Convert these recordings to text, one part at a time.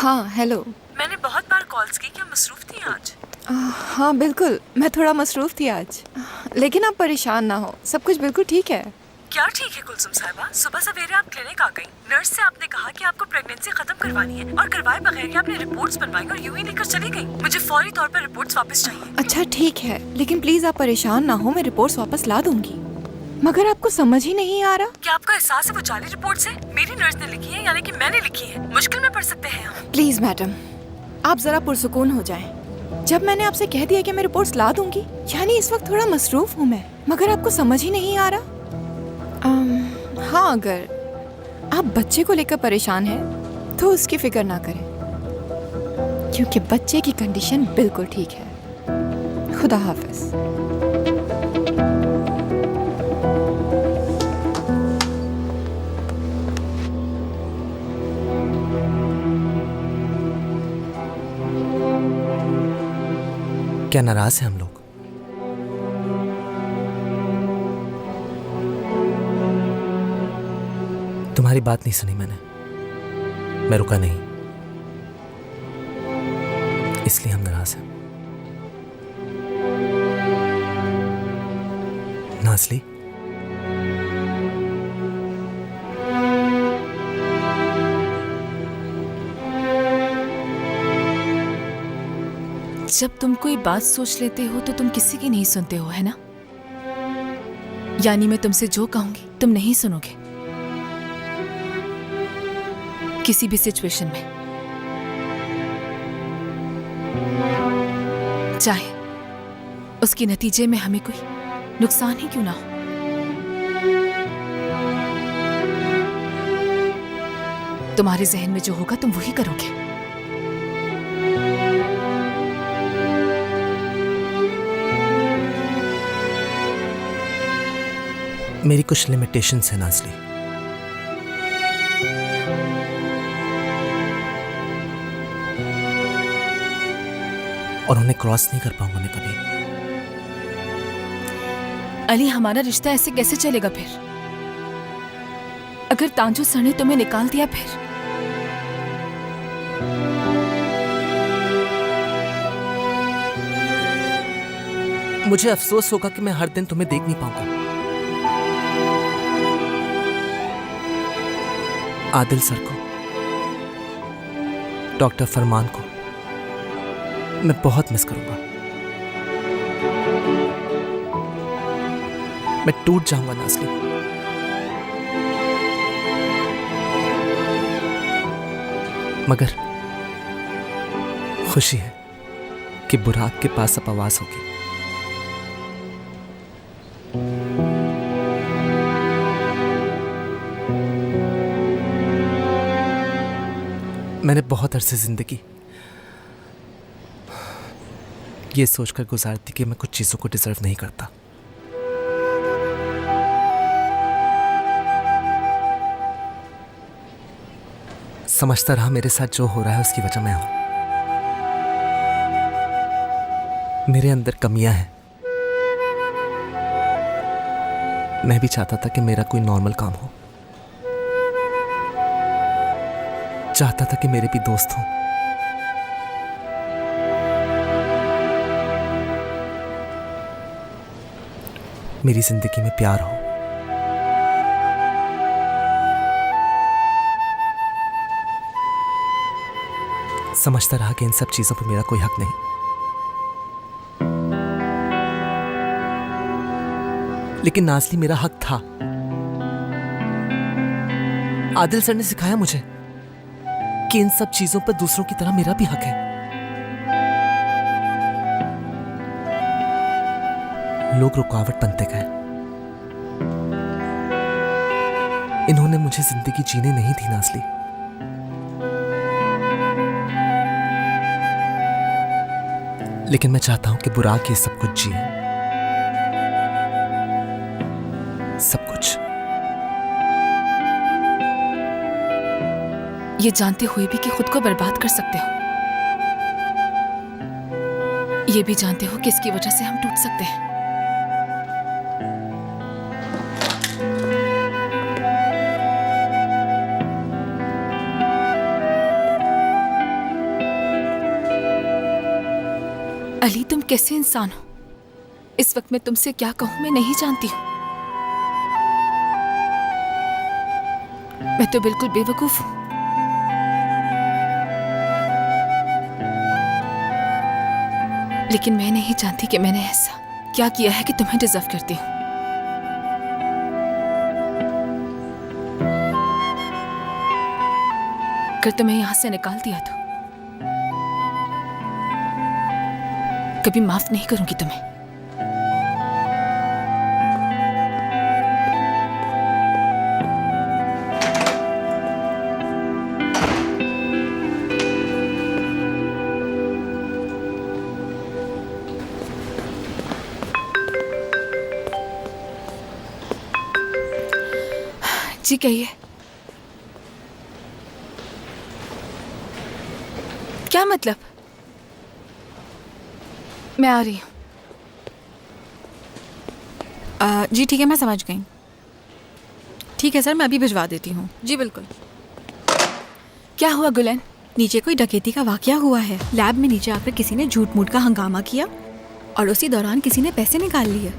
हाँ, हेलो। मैंने बहुत बार कॉल्स की, क्या मसरूफ थी आज? हाँ बिल्कुल, मैं थोड़ा मसरूफ़ थी आज। लेकिन आप परेशान ना हो, सब कुछ बिल्कुल ठीक है। क्या ठीक है कुलसुम साहिबा? सुबह सवेरे आप क्लिनिक आ गई। नर्स से आपने कहा कि आपको प्रेगनेंसी खत्म करवानी है और करवाए बगैर ही आपने रिपोर्ट्स बनवाई और यूं ही लेकर चली गई। मुझे फौरी तौर पर रिपोर्ट्स वापस चाहिए। अच्छा ठीक है, लेकिन प्लीज़ आप परेशान ना हो, मैं रिपोर्ट्स वापस ला दूंगी। मगर आपको समझ ही नहीं आ रहा। क्या आपका एहसास है वो जाली रिपोर्ट्स है? मेरी नर्स ने लिखी है, यानी कि मैंने लिखी है। मुश्किल में पड़ सकते हैं हम। प्लीज़ मैडम, आप ज़रा पुरसुकून हो जाएं। जब मैंने आपसे कह दिया कि मैं रिपोर्ट्स ला दूंगी, यानी इस वक्त थोड़ा मसरूफ़ हूँ मैं, मगर आपको समझ ही नहीं आ रहा। हाँ, अगर आप बच्चे को लेकर परेशान हैं तो उसकी फिक्र ना करें, क्योंकि बच्चे की कंडीशन बिल्कुल ठीक है। खुदा हाफिज। क्या नाराज हैं हम लोग? तुम्हारी बात नहीं सुनी मैंने, मैं रुका नहीं, इसलिए हम नाराज हैं। नाज़ली, जब तुम कोई बात सोच लेते हो तो तुम किसी की नहीं सुनते हो, है ना? यानी मैं तुमसे जो कहूंगी तुम नहीं सुनोगे किसी भी सिचुएशन में, चाहे उसके नतीजे में हमें कोई नुकसान ही क्यों ना हो। तुम्हारे जहन में जो होगा तुम वही करोगे। मेरी कुछ लिमिटेशंस हैं नाज़ली, और उन्हें क्रॉस नहीं कर पाऊंगा मैं कभी। अली, हमारा रिश्ता ऐसे कैसे चलेगा फिर? अगर तांजू सर ने तुम्हें निकाल दिया फिर? मुझे अफसोस होगा कि मैं हर दिन तुम्हें देख नहीं पाऊंगा। आदिल सर को, डॉक्टर फरमान को मैं बहुत मिस करूंगा। मैं टूट जाऊंगा नाज़ली। मगर खुशी है कि बुराक के पास अब आवाज होगी। मैंने बहुत अरसे जिंदगी ये सोचकर गुजार दी कि मैं कुछ चीजों को डिजर्व नहीं करता। समझता रहा मेरे साथ जो हो रहा है उसकी वजह मैं हूं। मेरे अंदर कमियां हैं। मैं भी चाहता था कि मेरा कोई नॉर्मल काम हो, चाहता था कि मेरे भी दोस्त हों। मेरी जिंदगी में प्यार हो। समझता रहा कि इन सब चीजों पर मेरा कोई हक नहीं। लेकिन नाज़ली, मेरा हक था। आदिल सर ने सिखाया मुझे कि इन सब चीजों पर दूसरों की तरह मेरा भी हक है। लोग रुकावट बनते गए। इन्होंने मुझे जिंदगी जीने नहीं दी नाज़ली। लेकिन मैं चाहता हूं कि बुराक ये सब कुछ जिए, सब कुछ। ये जानते हुए भी कि खुद को बर्बाद कर सकते हो, ये भी जानते हो कि इसकी वजह से हम टूट सकते हैं। अली, तुम कैसे इंसान हो? इस वक्त मैं तुमसे क्या कहूं मैं नहीं जानती हूँ। मैं तो बिल्कुल बेवकूफ हूं। लेकिन मैं नहीं जानती कि मैंने ऐसा क्या किया है कि तुम्हें डिजर्व करती हूँ। अगर तुम्हें यहां से निकाल दिया तो कभी माफ नहीं करूंगी तुम्हें। जी कहिए। क्या मतलब? मैं आ रही हूँ। जी ठीक है, मैं समझ गई। ठीक है सर, मैं अभी भिजवा देती हूँ। जी बिल्कुल। क्या हुआ गुलन? नीचे कोई डकैती का वाकया हुआ है। लैब में नीचे आकर किसी ने झूठ मूठ का हंगामा किया और उसी दौरान किसी ने पैसे निकाल लिए।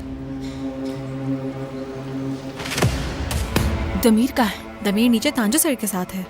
दमीर कहाँ है? दमीर नीचे तांजो सर के साथ है।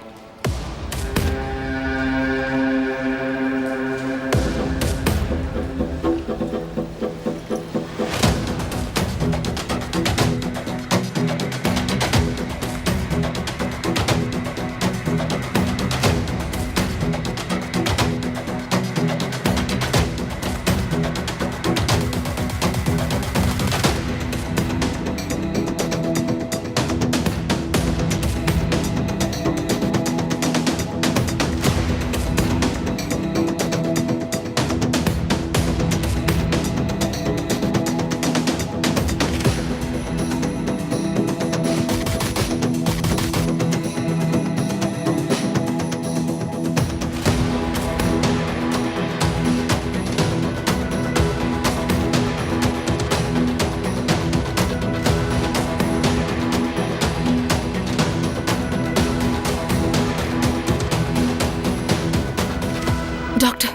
डॉक्टर,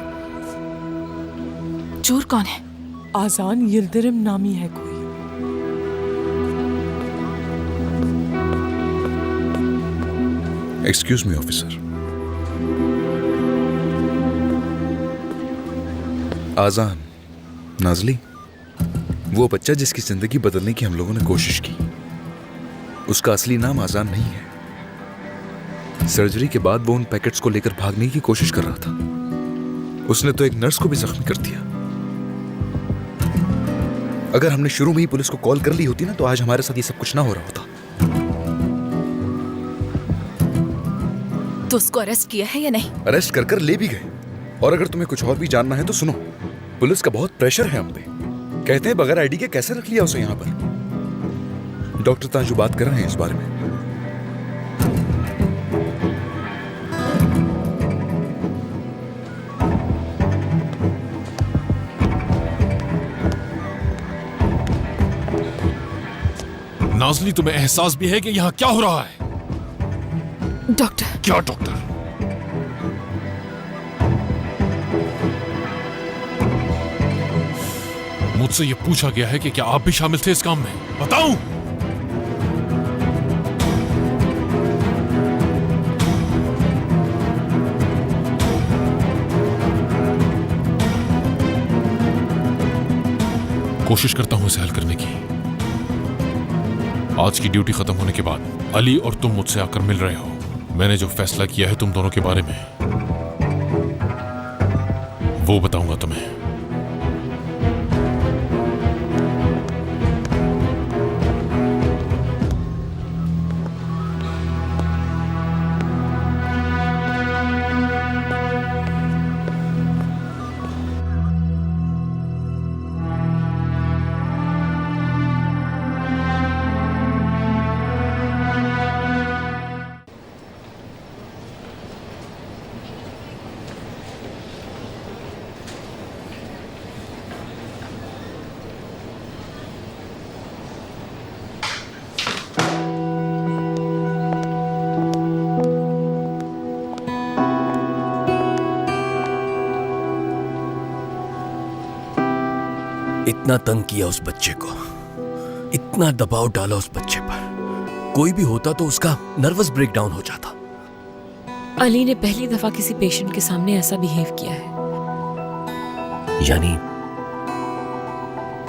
चोर कौन है? आजान यिल्दिरिम नामी है कोई। Excuse me officer. आजान नाजली, वो बच्चा जिसकी जिंदगी बदलने की हम लोगों ने कोशिश की, उसका असली नाम आजान नहीं है। सर्जरी के बाद वो उन पैकेट्स को लेकर भागने की कोशिश कर रहा था। उसने तो एक नर्स को भी जख्मी कर दिया। अगर हमने शुरू में ही पुलिस को कॉल कर ली होती ना, तो आज हमारे साथ ये सब कुछ ना हो रहा होता। तो उसको अरेस्ट किया है या नहीं? अरेस्ट कर ले भी गए। और अगर तुम्हें कुछ और भी जानना है तो सुनो, पुलिस का बहुत प्रेशर है हम पे। कहते हैं बगैर आईडी के कैसे रख लिया उसे यहाँ पर। डॉक्टर तांजू बात कर रहे हैं इस बारे में। नाजली, तुम्हें एहसास भी है कि यहाँ क्या हो रहा है? डॉक्टर। क्या डॉक्टर? मुझसे ये पूछा गया है कि क्या आप भी शामिल थे इस काम में? बताऊं? कोशिश करता हूं इसे हल करने की। आज की ड्यूटी खत्म होने के बाद अली और तुम मुझसे आकर मिल रहे हो। मैंने जो फैसला किया है तुम दोनों के बारे में, वो बताऊंगा तुम्हें। इतना तंग किया उस बच्चे को, इतना दबाव डाला उस बच्चे पर। कोई भी होता तो उसका नर्वस ब्रेकडाउन हो जाता। अली ने पहली दफा किसी पेशेंट के सामने ऐसा बिहेव किया है। यानी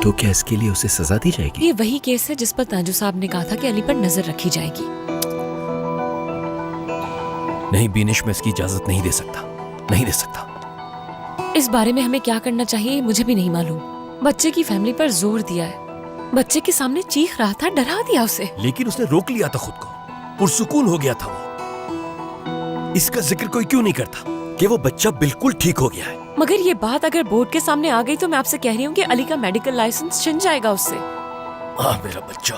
तो क्या इसके लिए उसे सजा दी जाएगी? ये वही केस है जिस पर ताजू साहब ने कहा था कि अली पर नजर रखी जाएगी। नहीं बीनिश, मैं इसकी इजाजत नहीं दे सकता, नहीं दे सकता। इस बारे में हमें क्या करना चाहिए मुझे भी नहीं मालूम। बच्चे की फैमिली पर जोर दिया है, बच्चे के सामने चीख रहा था, डरा दिया उसे। लेकिन उसने रोक लिया था खुद को, पुरसुकून हो गया था वो। इसका जिक्र कोई क्यों नहीं करता कि वो बच्चा बिल्कुल ठीक हो गया है? मगर ये बात अगर बोर्ड के सामने आ गई तो मैं आपसे कह रही हूँ कि अली का मेडिकल लाइसेंस छिन जाएगा उससे। मेरा बच्चा।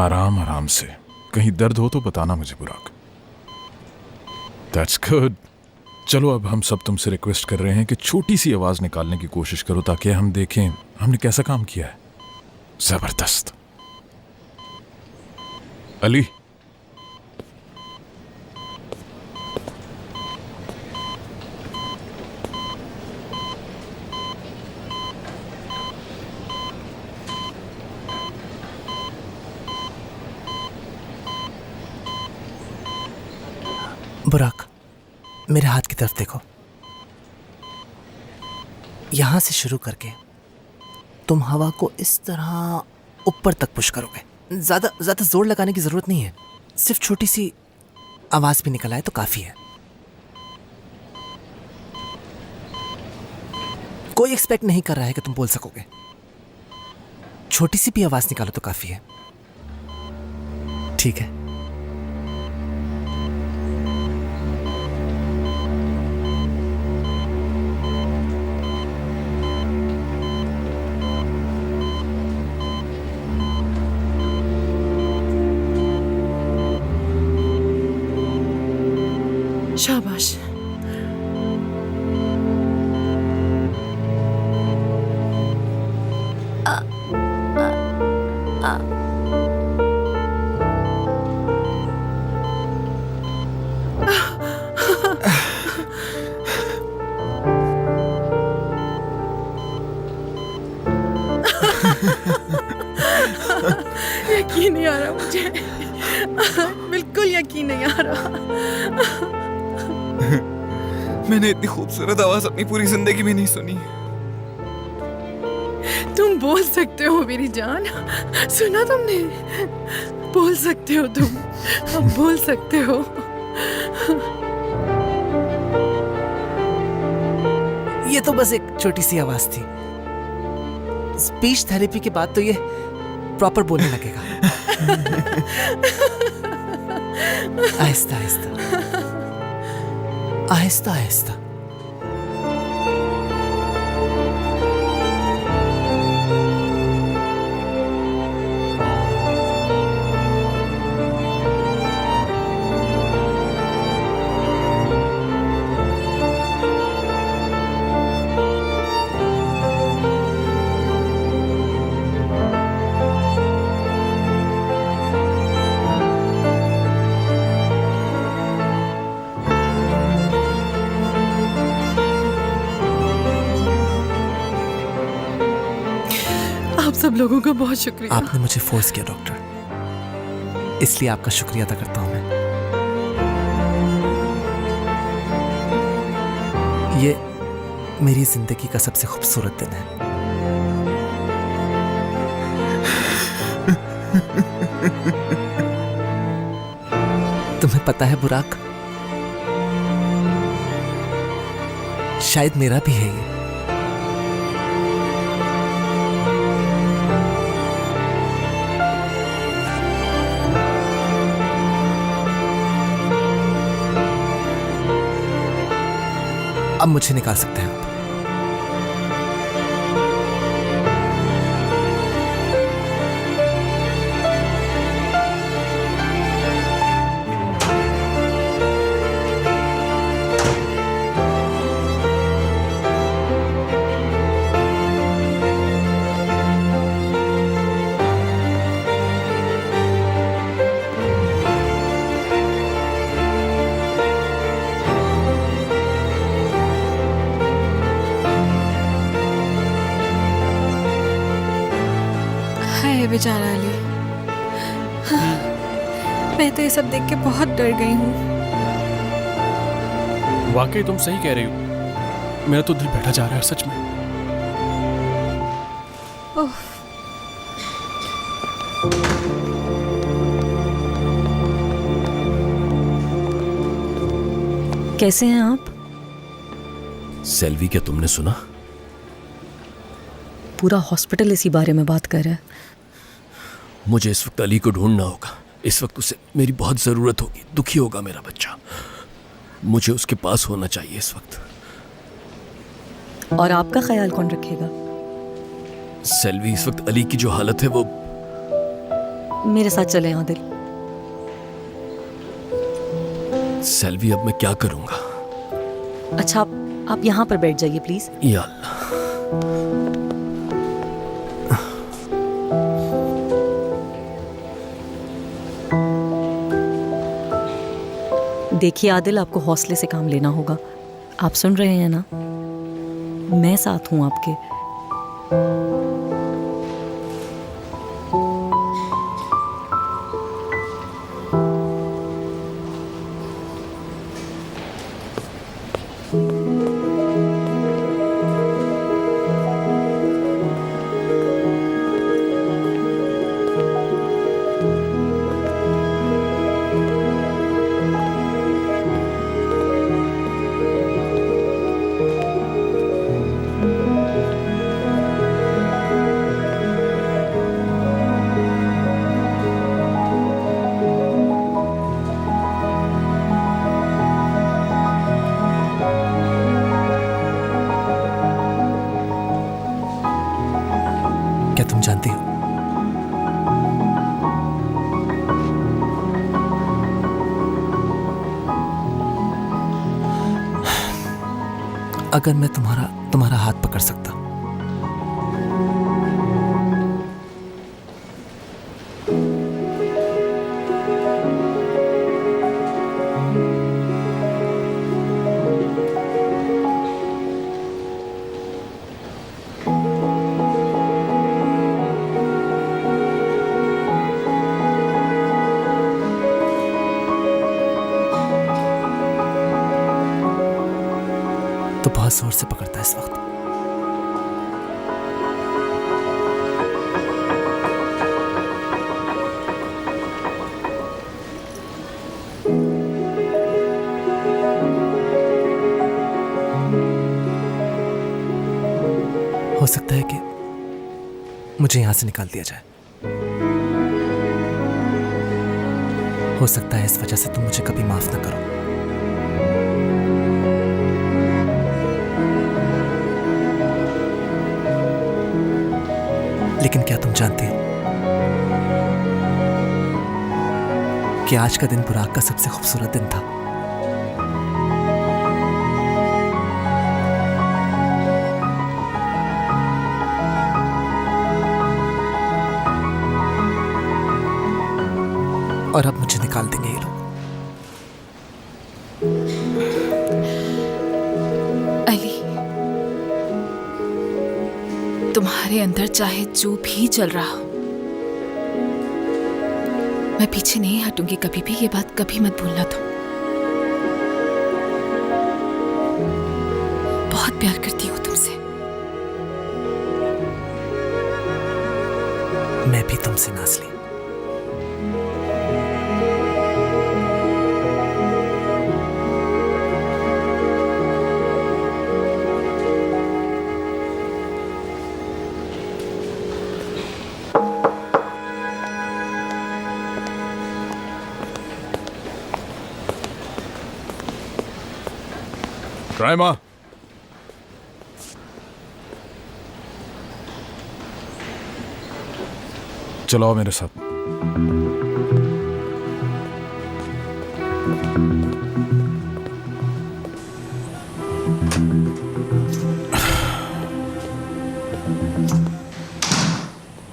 आराम आराम से, कहीं दर्द हो तो बताना मुझे बुराक। That's good. चलो अब हम सब तुमसे रिक्वेस्ट कर रहे हैं कि छोटी सी आवाज निकालने की कोशिश करो ताकि हम देखें हमने कैसा काम किया है। जबरदस्त। अली, बुराक, मेरे हाथ की तरफ देखो। यहां से शुरू करके तुम हवा को इस तरह ऊपर तक पुश करोगे। ज्यादा जोर लगाने की जरूरत नहीं है, सिर्फ छोटी सी आवाज भी निकल आए तो काफी है। कोई एक्सपेक्ट नहीं कर रहा है कि तुम बोल सकोगे। छोटी सी भी आवाज निकालो तो काफी है। ठीक है? शाबाश। यकीन नहीं आ रहा मुझे, बिल्कुल यकीन नहीं आ रहा। मैंने इतनी खूबसूरत आवाज अपनी पूरी जिंदगी में नहीं सुनी। तुम बोल सकते हो मेरी जान, सुना तुमने? बोल सकते हो तुम, अब बोल सकते हो। ये तो बस एक छोटी सी आवाज थी। स्पीच थेरेपी के बाद तो ये प्रॉपर बोलने लगेगा। आहिस्ता आहिस्ता, आहिस्ता आहिस्ता। आप सब लोगों का बहुत शुक्रिया। आपने मुझे फोर्स किया डॉक्टर, इसलिए आपका शुक्रिया अदा करता हूं मैं। ये मेरी जिंदगी का सबसे खूबसूरत दिन है। तुम्हें पता है बुराक, शायद मेरा भी है ये। अब मुझे निकाल सकते हैं आप। है बेचारा अली। हाँ, मैं तो ये सब देख के बहुत डर गई हूँ। वाकई तुम सही कह रही हो, मेरा तो दिल बैठा जा रहा है सच में। ओह, कैसे हैं आप? सेल्वी, क्या तुमने सुना? पूरा हॉस्पिटल इसी बारे में बात कर रहा है। मुझे इस वक्त अली को ढूंढना होगा। इस वक्त उसे मेरी बहुत जरूरत होगी। दुखी होगा मेरा बच्चा। मुझे उसके पास होना चाहिए इस वक्त। और आपका ख्याल कौन रखेगा? सेल्वी, इस वक्त अली की जो हालत है वो... मेरे साथ चलें आदिल। सेल्वी, अब मैं क्या करूंगा? अच्छा, आप यहाँ पर बैठ जाइए प्लीज। या अल्लाह। देखिए आदिल, आपको हौसले से काम लेना होगा। आप सुन रहे हैं ना? मैं साथ हूं आपके। क्या तुम जानती हो, अगर मैं तुम्हारा हाथ पकड़ सकता, तो बहुत जोर से पकड़ता है इस वक्त। हो सकता है कि मुझे यहां से निकाल दिया जाए। हो सकता है इस वजह से तुम मुझे कभी माफ ना करो। लेकिन क्या तुम जानते हो कि आज का दिन बुराक का सबसे खूबसूरत दिन था? और अब मुझे निकाल देंगे ये लोग। अली, तुम्हारे अंदर चाहे जो भी चल रहा हो, मैं पीछे नहीं हटूंगी कभी भी। ये बात कभी मत भूलना तुम। बहुत प्यार करती हूँ तुमसे। मैं भी तुमसे, नाज़ली। राइमा, चलो मेरे साथ।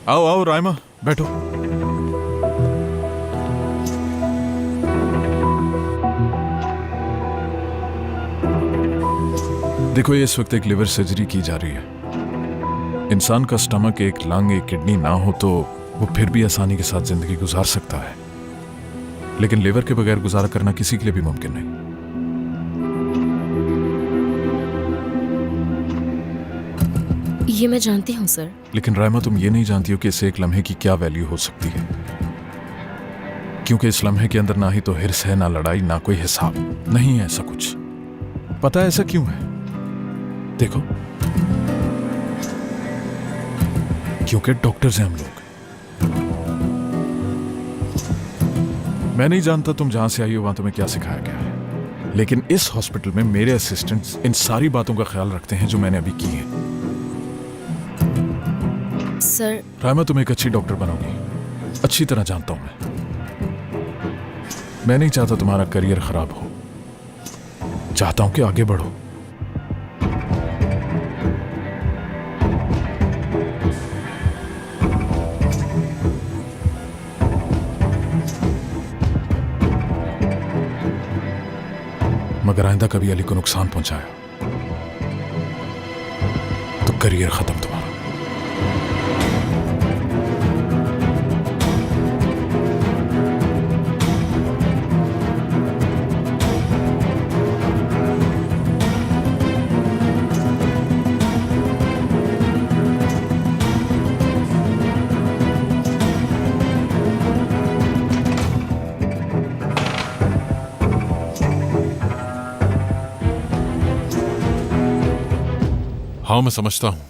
आओ आओ राइमा, बैठो। देखो, ये इस वक्त एक लिवर सर्जरी की जा रही है। इंसान का स्टमक, एक लंग, एक किडनी ना हो तो वो फिर भी आसानी के साथ जिंदगी गुजार सकता है, लेकिन लिवर के बगैर गुजारा करना किसी के लिए भी मुमकिन नहीं। ये मैं जानती हूँ सर। लेकिन रायमा, तुम ये नहीं जानती हो कि इस एक लम्हे की क्या वैल्यू हो सकती है, क्योंकि इस लम्हे के अंदर ना ही तो हिर्स है, ना लड़ाई, ना कोई हिसाब, नहीं है ऐसा कुछ। पता है ऐसा क्यों है? देखो, क्योंकि डॉक्टर्स हैं हम लोग। मैं नहीं जानता तुम जहां से आई हो वहां तुम्हें क्या सिखाया गया है, लेकिन इस हॉस्पिटल में मेरे असिस्टेंट्स इन सारी बातों का ख्याल रखते हैं जो मैंने अभी की है। सर रायमा, तुम एक अच्छी डॉक्टर बनोगी, अच्छी तरह जानता हूं मैं नहीं चाहता तुम्हारा करियर खराब हो, चाहता हूं कि आगे बढ़ो। मगर आइंदा कभी अली को नुकसान पहुंचाया तो करियर खत्म तुम्हारा। हाँ, मैं समझता हूं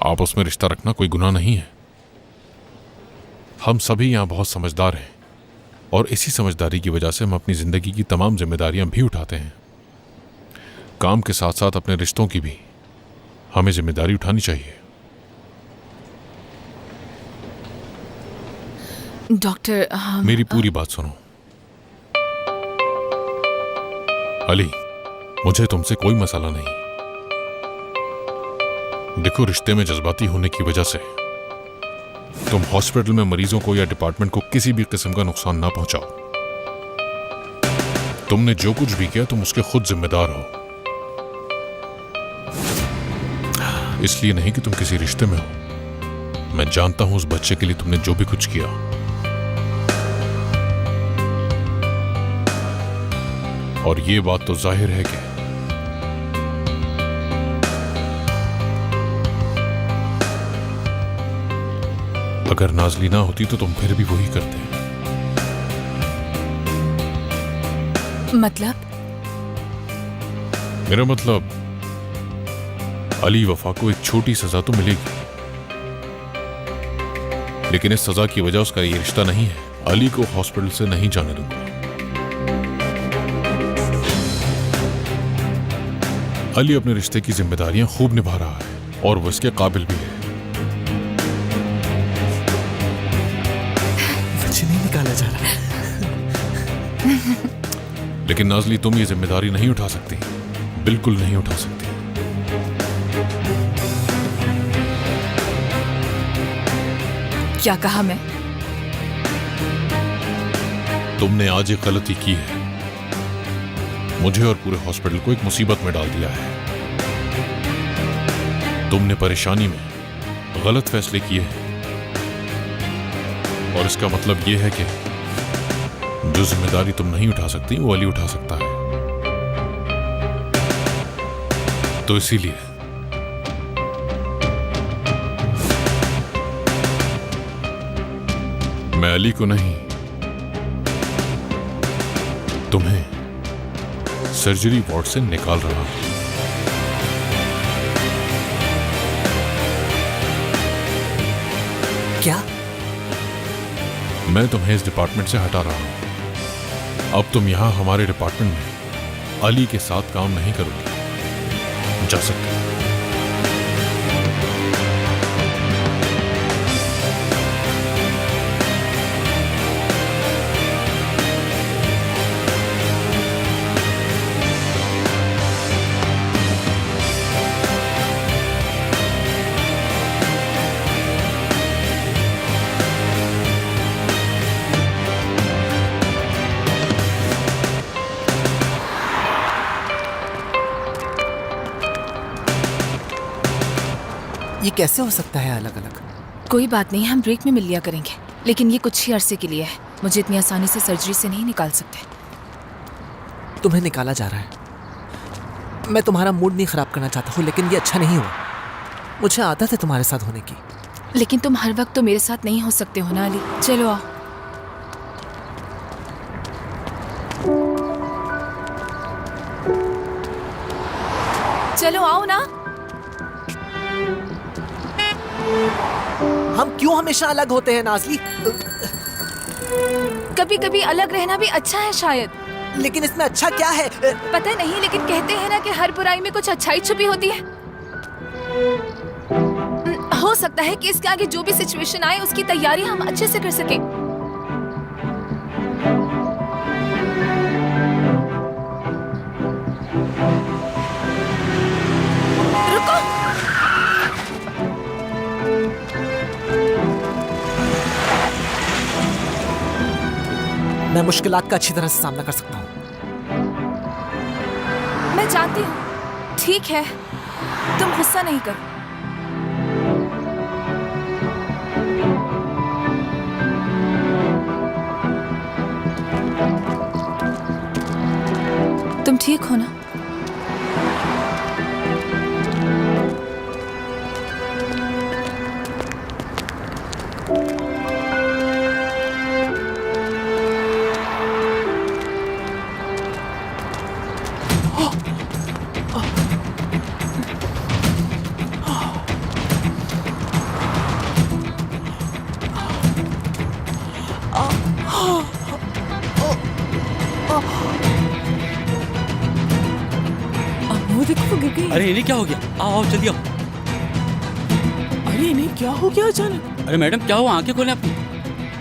आपस में रिश्ता रखना कोई गुनाह नहीं है। हम सभी यहां बहुत समझदार हैं और इसी समझदारी की वजह से हम अपनी जिंदगी की तमाम जिम्मेदारियां भी उठाते हैं। काम के साथ साथ अपने रिश्तों की भी हमें जिम्मेदारी उठानी चाहिए। डॉक्टर, मेरी पूरी बात सुनो। अली, मुझे तुमसे कोई मसला नहीं। देखो, रिश्ते में जज्बाती होने की वजह से तुम हॉस्पिटल में मरीजों को या डिपार्टमेंट को किसी भी किस्म का नुकसान ना पहुंचाओ। तुमने जो कुछ भी किया तुम उसके खुद जिम्मेदार हो, इसलिए नहीं कि तुम किसी रिश्ते में हो। मैं जानता हूं उस बच्चे के लिए तुमने जो भी कुछ किया। और ये बात तो जाहिर है कि अगर नाज़ली ना होती तो तुम फिर भी वही करते। मतलब? मेरा मतलब, अली वफा को एक छोटी सजा तो मिलेगी, लेकिन इस सजा की वजह उसका ये रिश्ता नहीं है। अली को हॉस्पिटल से नहीं जाने दूंगा। अली अपने रिश्ते की जिम्मेदारियां खूब निभा रहा है और वो इसके काबिल भी है। नहीं निकाला जा रहा लेकिन नाज़ली, तुम ये जिम्मेदारी नहीं उठा सकती, बिल्कुल नहीं उठा सकती। क्या कहा मैं? तुमने आज एक गलती की है, मुझे और पूरे हॉस्पिटल को एक मुसीबत में डाल दिया है। तुमने परेशानी में गलत फैसले किए हैं और इसका मतलब यह है कि जो जिम्मेदारी तुम नहीं उठा सकती वो अली उठा सकता है। तो इसीलिए मैं अली को नहीं, तुम्हें सर्जरी वार्ड से निकाल रहा हूं। क्या? मैं तुम्हें इस डिपार्टमेंट से हटा रहा हूं। अब तुम यहां हमारे डिपार्टमेंट में अली के साथ काम नहीं करोगे। जा सकते हो। ये कैसे हो सकता है अलग अलग? कोई बात नहीं, हम ब्रेक में मिल लिया करेंगे, लेकिन ये कुछ ही अरसे के लिए है। मुझे इतनी आसानी से सर्जरी से नहीं निकाल सकते। तुम्हें निकाला जा रहा है। मैं तुम्हारा मूड नहीं खराब करना चाहता हूँ, लेकिन ये अच्छा नहीं हुआ। मुझे आदत है तुम्हारे साथ होने की। लेकिन तुम हर वक्त तो मेरे साथ नहीं हो सकते हो ना अली। चलो आओ। चलो आओ ना। हम क्यों हमेशा अलग होते हैं नाज़ली? कभी कभी अलग रहना भी अच्छा है शायद। लेकिन इसमें अच्छा क्या है? पता नहीं, लेकिन कहते हैं ना कि हर बुराई में कुछ अच्छाई छुपी होती है। हो सकता है कि इसके आगे जो भी सिचुएशन आए उसकी तैयारी हम अच्छे से कर सकें। रुको। मैं मुश्किलात का अच्छी तरह से सामना कर सकता हूँ। मैं जानती हूँ। ठीक है, तुम गुस्सा नहीं करो। तुम ठीक हो ना? वो देखो, वो गिर गई। अरे इन्हें क्या हो गया? आओ आओ जल्दी आओ। अरे इन्हें क्या हो गया अचानक? अरे मैडम क्या हुआ? आंखें खोलें अपनी।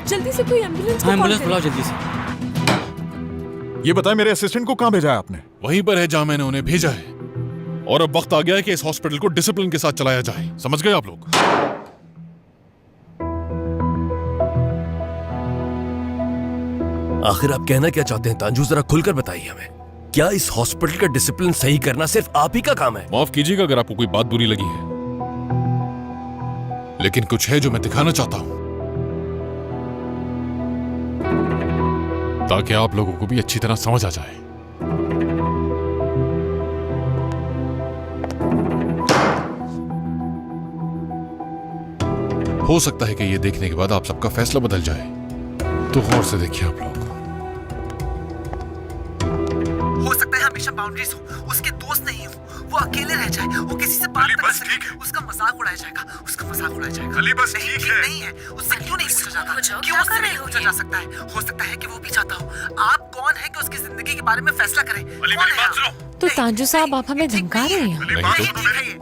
जल्दी से कोई एम्बुलेंस को एम्बुलेंस कॉल बुलाओ जल्दी से। ये बताएं, मेरे असिस्टेंट को कहाँ भेजा है आपने? वहीं पर है जहां मैंने उन्हें भेजा है। और अब वक्त आ गया है कि इस हॉस्पिटल को डिसिप्लिन के साथ चलाया जाए। समझ गए आप लोग? आखिर आप कहना क्या चाहते हैं तांजू? जरा खुलकर बताइए हमें। क्या इस हॉस्पिटल का डिसिप्लिन सही करना सिर्फ आप ही का काम है? माफ कीजिएगा अगर आपको कोई बात बुरी लगी है, लेकिन कुछ है जो मैं दिखाना चाहता हूं, ताकि आप लोगों को भी अच्छी तरह समझ आ जाए। हो सकता है कि ये देखने के बाद आप सबका फैसला बदल जाए, तो गौर से देखिए आप लोग। हो सकता है हमेशा बाउंड्रीज हो, उसके दोस्त नहीं हो, वो अकेले रह जाए, वो किसी से बात ना कर सके, उसका मजाक उड़ाया जाएगा, उसका मजाक उड़ाया जाएगा। अली बस ठीक नहीं है, उससे क्यों नहीं पूछा जाता? क्यों उससे नहीं पूछा जा सकता है? हो सकता है कि वो भी चाहता हो। आप कौन है कि उसकी जिंदगी के बारे में फैसला करें? कौन है आप? तो तांजू साहब, आप हमें धमका रहे हैं?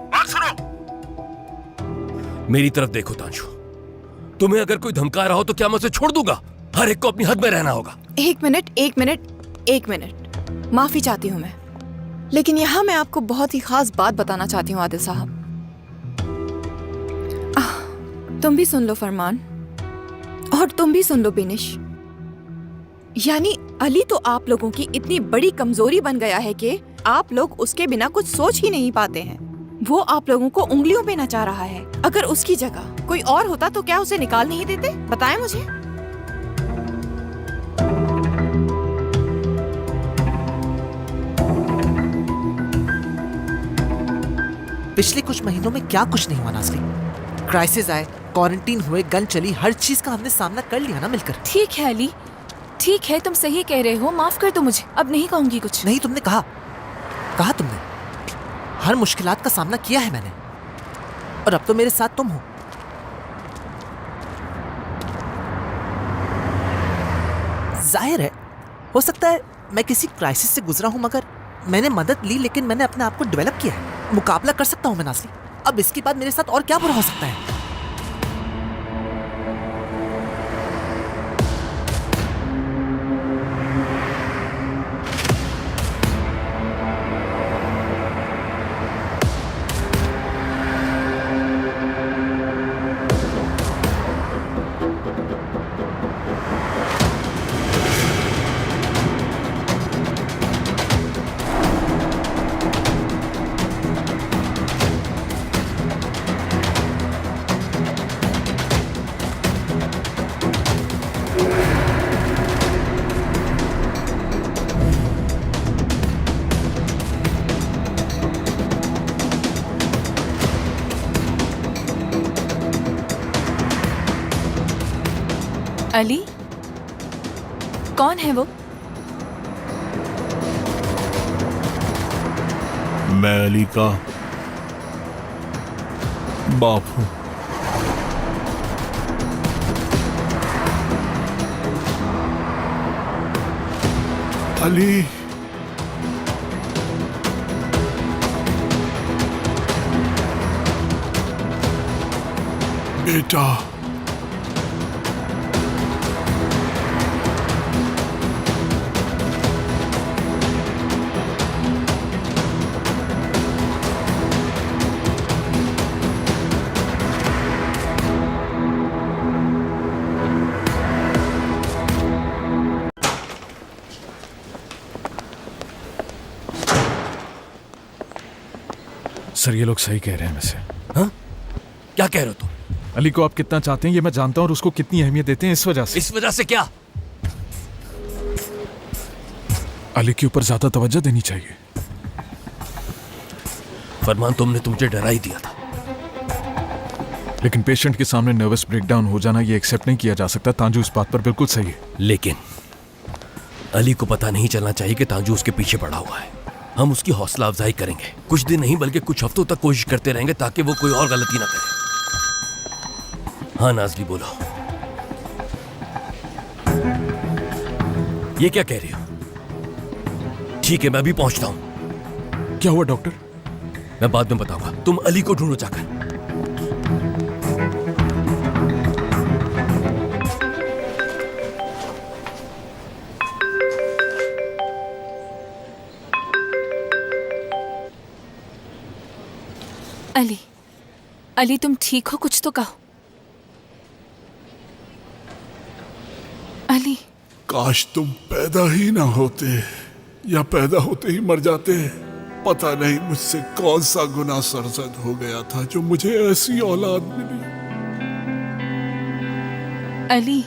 बात सुनो। मेरी तरफ देखो तांजू, तुम्हें अगर कोई धमका रहा हो तो क्या मैं उसे छोड़ दूंगा? हर एक को अपनी हद में रहना होगा। एक मिनट, माफी चाहती हूँ मैं, लेकिन यहाँ मैं आपको बहुत ही खास बात बताना चाहती हूँ आदिल साहब। तुम भी सुन लो फरमान, और तुम भी सुन लो बिनिश। यानी अली तो आप लोगों की इतनी बड़ी कमजोरी बन गया है कि आप लोग उसके बिना कुछ सोच ही नहीं पाते हैं। वो आप लोगों को उंगलियों पे नचा रहा है। अगर उसकी जगह कोई और होता तो क्या उसे निकाल नहीं देते? बताएं मुझे। पिछले कुछ महीनों में क्या कुछ नहीं हुआ नाज़ली? क्राइसिस आए, क्वारंटीन हुए, गन चली, हर चीज का हमने सामना कर लिया ना मिलकर। ठीक है अली, ठीक है, तुम सही कह रहे हो। माफ कर दो मुझे, अब नहीं कहूंगी कुछ। नहीं, तुमने कहा तुमने। हर मुश्किलात का सामना किया है मैंने, और अब तो मेरे साथ तुम हो। जाहिर है, हो सकता है मैं किसी क्राइसिस से गुजरा हूं, मगर मैंने मदद ली, लेकिन मैंने अपने आप को डेवलप किया है। मुकाबला कर सकता हूं मैं नाज़ली। अब इसके बाद मेरे साथ और क्या बुरा हो सकता है? अली, कौन है वो? मैं अली का बाप हूं। अली, बेटा, सर ये लोग सही कह रहे हैं वैसे। हाँ? क्या कह रहे हो तुम? अली को आप कितना चाहते हैं ये मैं जानता हूं, और उसको कितनी अहमियत देते हैं इस वजह से। इस वजह से क्या? अली के ऊपर ज्यादा तवज्जो देनी चाहिए। फरमान, तुमने मुझे डरा ही दिया था। लेकिन पेशेंट के सामने नर्वस ब्रेकडाउन हो जाना ये एक्सेप्ट नहीं किया जा सकता। तांजू इस बात पर बिल्कुल सही है। लेकिन अली को पता नहीं चलना चाहिए कि तांजू उसके पीछे पड़ा हुआ है। हम उसकी हौसला अफजाई करेंगे, कुछ दिन नहीं बल्कि कुछ हफ्तों तक कोशिश करते रहेंगे ताकि वो कोई और गलती ना करे। हाँ नाज़ली, बोलो। ये क्या कह रही हो? ठीक है, मैं अभी पहुंचता हूं। क्या हुआ डॉक्टर? मैं बाद में बताऊंगा। तुम अली को ढूंढो जाकर। अली, अली तुम ठीक हो? कुछ तो कहो। अली, काश तुम पैदा ही ना होते, या पैदा होते ही मर जाते। पता नहीं मुझसे कौन सा गुनाह सरजद हो गया था जो मुझे ऐसी औलाद मिली। अली,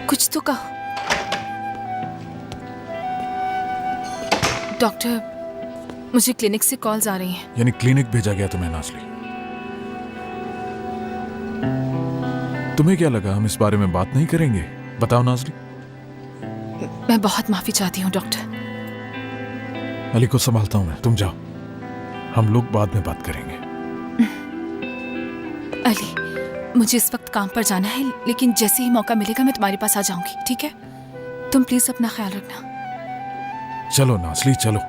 कुछ तो कहो। डॉक्टर, मुझे क्लिनिक से कॉल्स आ रही हैं। यानी क्लिनिक भेजा गया तुम्हें नाज़ली? तुम्हें क्या लगा हम इस बारे में बात नहीं करेंगे? बताओ नाज़ली। मैं बहुत माफी चाहती हूँ डॉक्टर। अली को संभालता हूँ मैं, तुम जाओ, हम लोग बाद में बात करेंगे। अली, मुझे इस वक्त काम पर जाना है, लेकिन जैसे ही मौका मिलेगा मैं तुम्हारे पास आ जाऊंगी, ठीक है? तुम प्लीज अपना ख्याल रखना। चलो नाज़ली, चलो।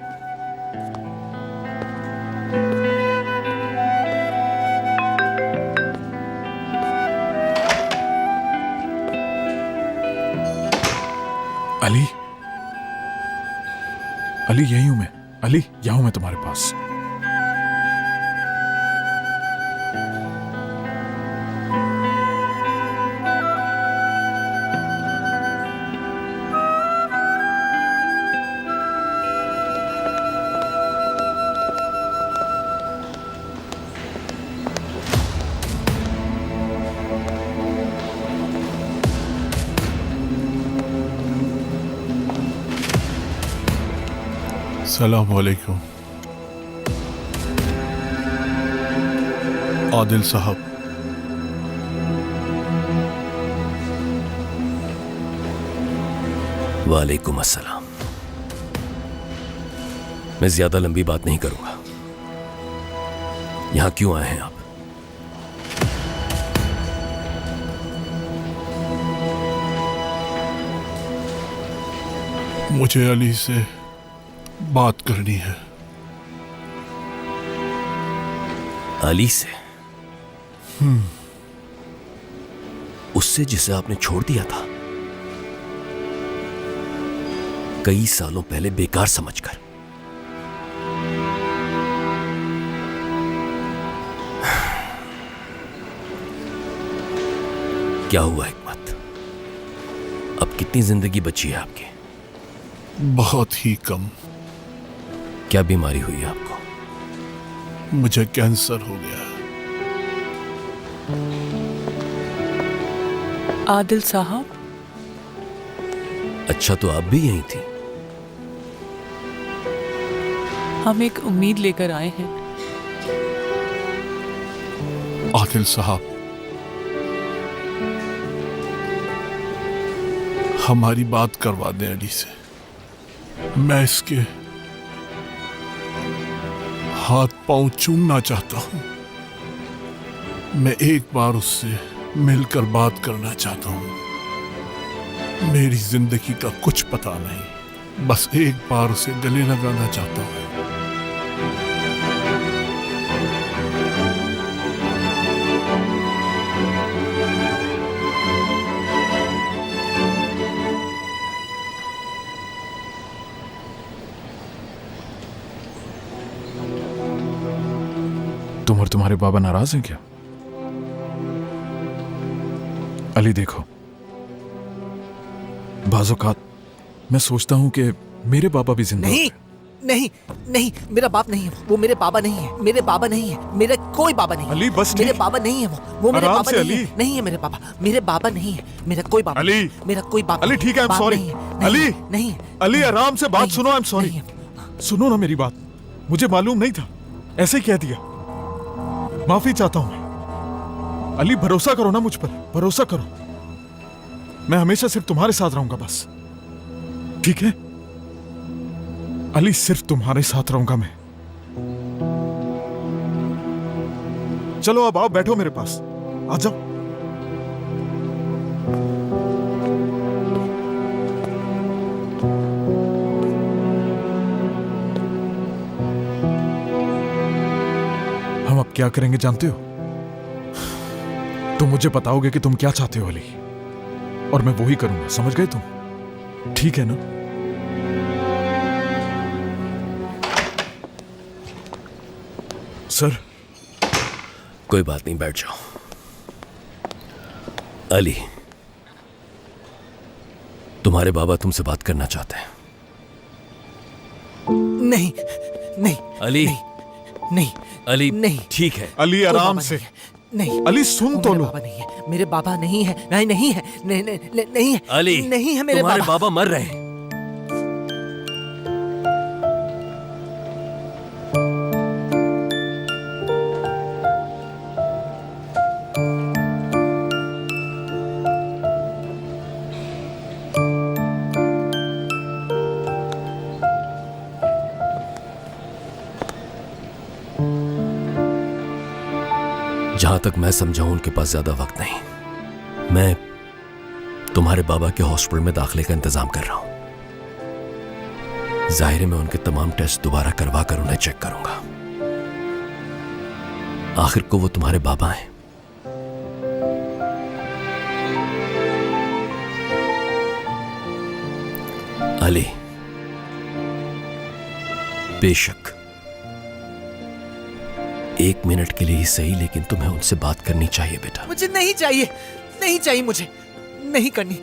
अली, अली यही हूं मैं। अली, यहाँ हूं मैं तुम्हारे पास। सलाम वालेकुम आदिल साहब। वालेकुम अस्सलाम। मैं ज्यादा लंबी बात नहीं करूंगा। यहां क्यों आए हैं आप? मुझे अली से बात करनी है। अली से? उससे जिसे आपने छोड़ दिया था कई सालों पहले बेकार समझकर। क्या हुआ हिकमत? अब कितनी जिंदगी बची है आपकी? बहुत ही कम। क्या बीमारी हुई है आपको? मुझे कैंसर हो गया। आदिल साहब, अच्छा तो आप भी यहीं थी? हम एक उम्मीद लेकर आए हैं। आदिल साहब, हमारी बात करवा दें अली से। मैं इसके हाथ पांव चूमना चाहता हूं। मैं एक बार उससे मिलकर बात करना चाहता हूं। मेरी जिंदगी का कुछ पता नहीं, बस एक बार उसे गले लगाना चाहता हूं। तुम और तुम्हारे बाबा नाराज हैं क्या? अली देखो, बाज़ औक़ात मैं सोचता हूं कि मेरे बाबा भी जिंदा नहीं नहीं नहीं, मेरा बाप नहीं है वो मेरे बाबा नहीं है, मेरे बाबा नहीं है, मेरे कोई बाबा नहीं। अली बस मेरे ठीक। बाबा नहीं है वो मेरे आराम बाबा से, नहीं है, अली। नहीं है मेरे बाबा, मेरे बाबा नहीं है, मेरा कोई बाबा अली, नहीं, मेरा कोई बाबा अली ठीक है, I'm बाप sorry। नहीं है, नहीं, अली, नहीं अली आराम से बात नहीं, सुनो, I'm sorry। नहीं। सुनो ना मेरी बात, मुझे मालूम नहीं था, ऐसे ही कह दिया, माफी चाहता हूं मैं। अली भरोसा करो ना मुझ पर, भरोसा करो। मैं हमेशा सिर्फ तुम्हारे साथ रहूंगा बस, ठीक है अली? सिर्फ तुम्हारे साथ रहूंगा मैं। चलो अब आओ, बैठो मेरे पास, आ जाओ। हम अब क्या करेंगे जानते हो? तुम मुझे बताओगे कि तुम क्या चाहते हो अली, और मैं वही करूंगा, समझ गए तुम? ठीक है ना? सर। कोई बात नहीं, बैठ जाओ। अली, तुम्हारे बाबा तुमसे बात करना चाहते हैं। नहीं नहीं अली, नहीं अली, नहीं, ठीक है अली कोई आराम बाबा से। नहीं, नहीं अली सुन वो तो मेरे लो। बाबा नहीं है, मेरे बाबा नहीं है, नहीं है, नहीं है अली, नहीं है मेरे तुम्हारे बाबा। बाबा मर रहे हैं। जहां तक मैं समझा हूं उनके पास ज्यादा वक्त नहीं। मैं तुम्हारे बाबा के हॉस्पिटल में दाखिले का इंतजाम कर रहा हूं। जाहिर है मैं उनके तमाम टेस्ट दोबारा करवा कर उन्हें चेक करूंगा। आखिर को वो तुम्हारे बाबा हैं। अली, बेशक 1 मिनट के लिए ही सही, लेकिन तुम्हें उनसे बात करनी चाहिए बेटा। मुझे नहीं चाहिए, नहीं चाहिए मुझे, नहीं करनी,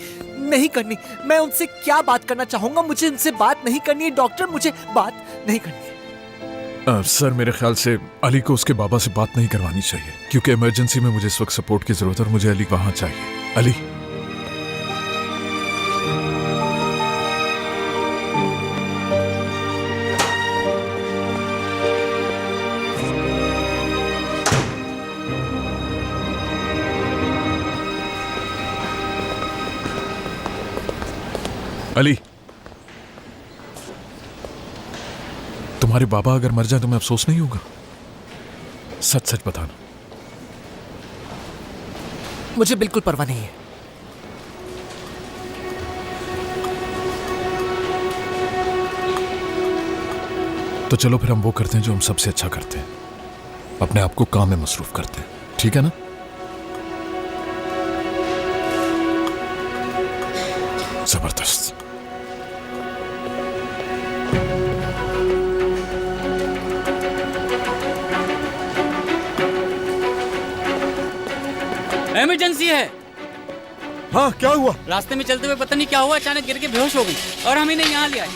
नहीं करनी। मैं उनसे क्या बात करना चाहूंगा? मुझे उनसे बात नहीं करनी है डॉक्टर, मुझे बात नहीं करनी। सर मेरे ख्याल से अली को उसके बाबा से बात नहीं करवानी चाहिए, क्योंकि इमरजेंसी में मुझे इस वक्त सपोर्ट की जरूरत है और मुझे अली वहां चाहिए। अली, अली, तुम्हारे बाबा अगर मर जाए तुम्हें अफसोस नहीं होगा? सच सच बताना। मुझे बिल्कुल परवाह नहीं है। तो चलो फिर हम वो करते हैं जो हम सबसे अच्छा करते हैं, अपने आप को काम में मसरूफ करते हैं, ठीक है ना? जबरदस्त। इमरजेंसी है। हाँ क्या हुआ? रास्ते में चलते हुए पता नहीं क्या हुआ, अचानक गिर के बेहोश हो गई और हम इन्हें यहाँ ले आए।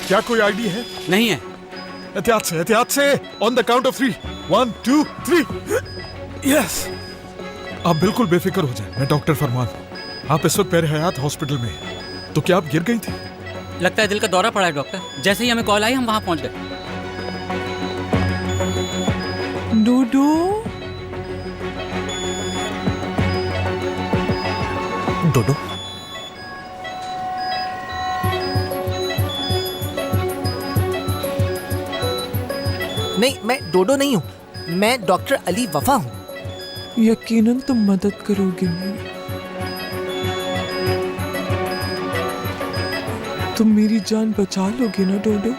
क्या कोई आईडी है? नहीं है। एहतियात से, एहतियात से। On the count of 3, 1 2 3। Yes. आप बिल्कुल बेफिक्र हो जाए, मैं डॉक्टर फरमान। आप इस वक्त पैर हयात हॉस्पिटल में हैं। तो क्या आप गिर गई थी? लगता है दिल का दौरा पड़ा है डॉक्टर। जैसे ही हमें कॉल आई हम वहां पहुंच गए। डूडू, डोडो, नहीं, मैं डोडो नहीं हूँ, मैं डॉक्टर अली वफा हूँ। यकीनन तुम मदद करोगे मेरी। तुम मेरी जान बचा लोगे ना डोडो?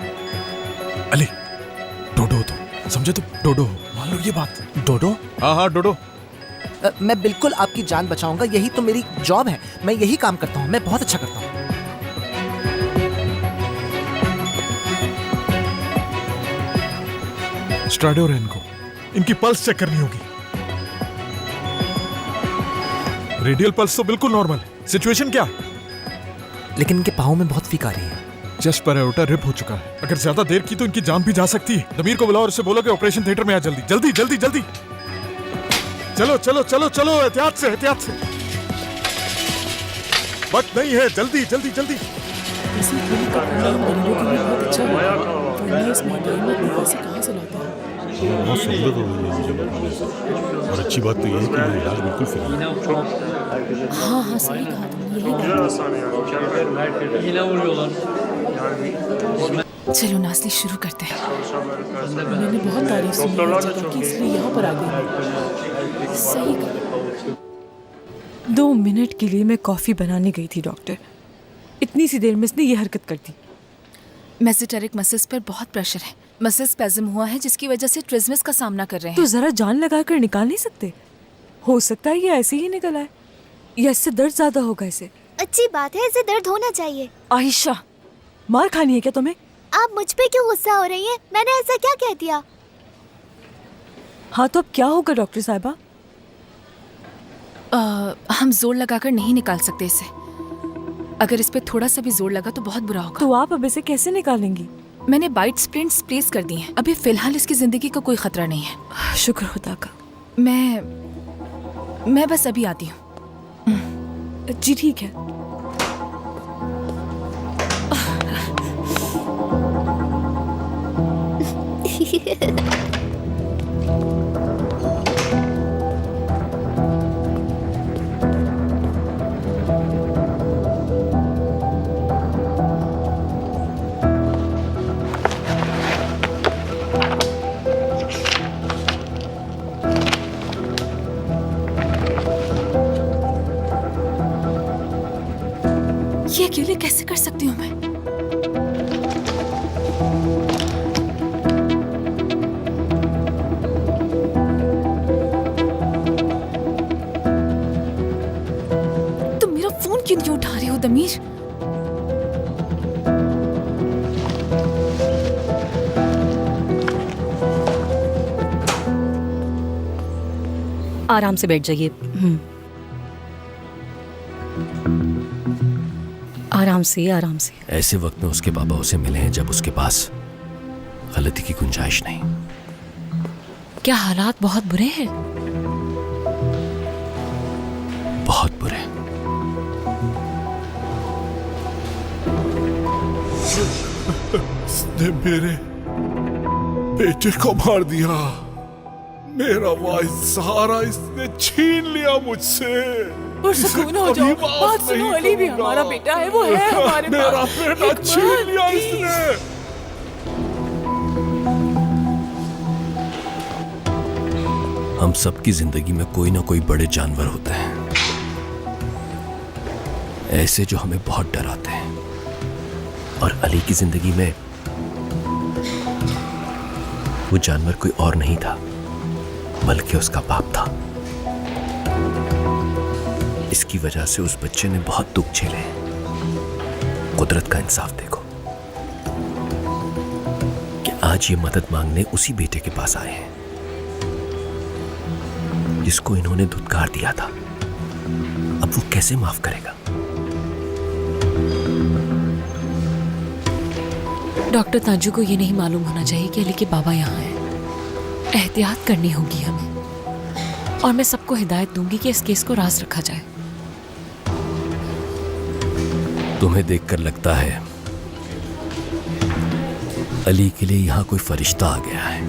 अली, डोडो हो तुम, समझे तुम? डोडो हो, मान लो ये बात। डोडो? हाँ हाँ डोडो। मैं बिल्कुल आपकी जान बचाऊंगा, यही तो मेरी जॉब है, मैं यही काम करता हूँ, मैं बहुत अच्छा करता हूँ। स्ट्राडो और इनको इनकी पल्स चेक करनी होगी। रेडियल पल्स तो बिल्कुल नॉर्मल है। सिचुएशन क्या है? लेकिन इनके पाँव में बहुत फीक आ रही है। चेस्ट पर एओर्टा रिप हो चुका है, अगर ज्यादा देर की तो इनकी जान भी जा सकती है। दमीर को बुलाओ और उसे बोलो कि ऑपरेशन थिएटर में आ जल्दी जल्दी जल्दी जल्दी। चलो चलो चलो चलो, एहतियात से एहतियात से, वक्त नहीं है, जल्दी जल्दी जल्दी। बहुत सहूलत हो गई है और अच्छी बात तो ये है कि मेरा इलाज बिल्कुल फ्री है। हाँ हाँ सही कहा तुमने, यही बात। चलो नाज़ली शुरू करते हैं। मैंने बहुत तारीफ सुनी है जगह की, इसलिए यहाँ पर आ गई। सही कहा। 2 मिनट के लिए मैं कॉफी बनाने गई थी डॉक्टर, इतनी सी देर में इसने ये हरकत कर दी। मेसेंटेरिक मसल्स पर बहुत प्रेशर है, मसल स्पैज़म हुआ है जिसकी वजह से ट्रिज्मस का सामना कर रहे हैं। तो जरा जान लगा कर निकाल नहीं सकते? हो सकता है ये ऐसे ही निकल आए, या इससे दर्द ज्यादा होगा इसे। अच्छी बात है, इसे दर्द होना चाहिए। आयशा, मार खानी है क्या तुम्हें? आप मुझ पे क्यों गुस्सा हो रही हैं? मैंने ऐसा क्या कह दिया? हाँ तो अब क्या होगा डॉक्टर साहिबा? हम जोर लगाकर नहीं निकाल सकते इसे। अगर इस पे थोड़ा सा भी जोर लगा तो बहुत बुरा होगा। तो आप अब इसे कैसे निकालेंगी? मैंने बाइट स्प्लिंट्स प्लेस कर दी हैं। अभी फिलहाल इसकी जिंदगी का कोई खतरा नहीं है। शुक्र खुदा का। मैं बस अभी आती हूँ। जी ठीक है। ये अकेले कैसे कर सकती हूँ मैं? तुम मेरा फोन क्यों नहीं उठा रहे हो दमीर? आराम से बैठ जाइए। आराम से आराम से। ऐसे वक्त में उसके पापा उसे मिले हैं जब उसके पास गलती की गुंजाइश नहीं। क्या हालात बहुत बुरे हैं? बहुत बुरे। इसने मेरे बेटे को मार दिया, मेरा वाइस सहारा इसने छीन लिया मुझसे। सुकून हो जाओ, बात सुनो, अली भी हमारा बेटा है, वो है हमारे पास। मेरा बेटा छीन लिया इसने। हम सबकी जिंदगी में कोई ना कोई बड़े जानवर होते हैं, ऐसे जो हमें बहुत डराते हैं। और अली की जिंदगी में वो जानवर कोई और नहीं था बल्कि उसका बाप था। इसकी वजह से उस बच्चे ने बहुत दुख झेले। कुदरत का इंसाफ देखो कि आज ये मदद मांगने उसी बेटे के पास आए हैं जिसको इन्होंने धुतकार दिया था। अब वो कैसे माफ करेगा? डॉक्टर ताजू को ये नहीं मालूम होना चाहिए कि अली के बाबा यहाँ हैं। एहतियात करनी होगी हमें, और मैं सबको हिदायत दूंगी कि इस केस को राज रखा जाए। तुम्हें देखकर लगता है अली के लिए यहां कोई फरिश्ता आ गया है।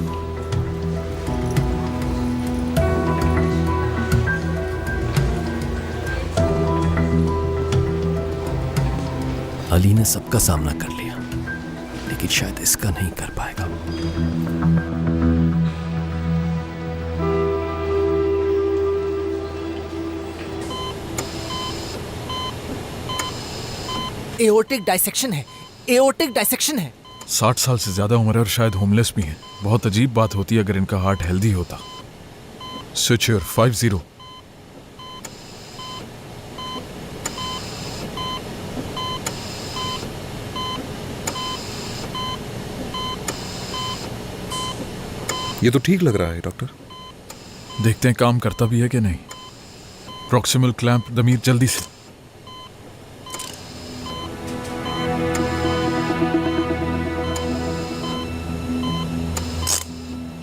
अली ने सबका सामना कर लिया, लेकिन शायद इसका नहीं कर पाएगा। एओर्टिक डाइसेक्शन है, एओर्टिक डाइसेक्शन है। 60 साल से ज्यादा उम्र है और शायद होमलेस भी हैं। बहुत अजीब बात होती है अगर इनका हार्ट हेल्दी होता। Switch your 50। ये तो ठीक लग रहा है डॉक्टर। देखते हैं काम करता भी है कि नहीं। प्रॉक्सिमल क्लैंप दमीर, जल्दी से।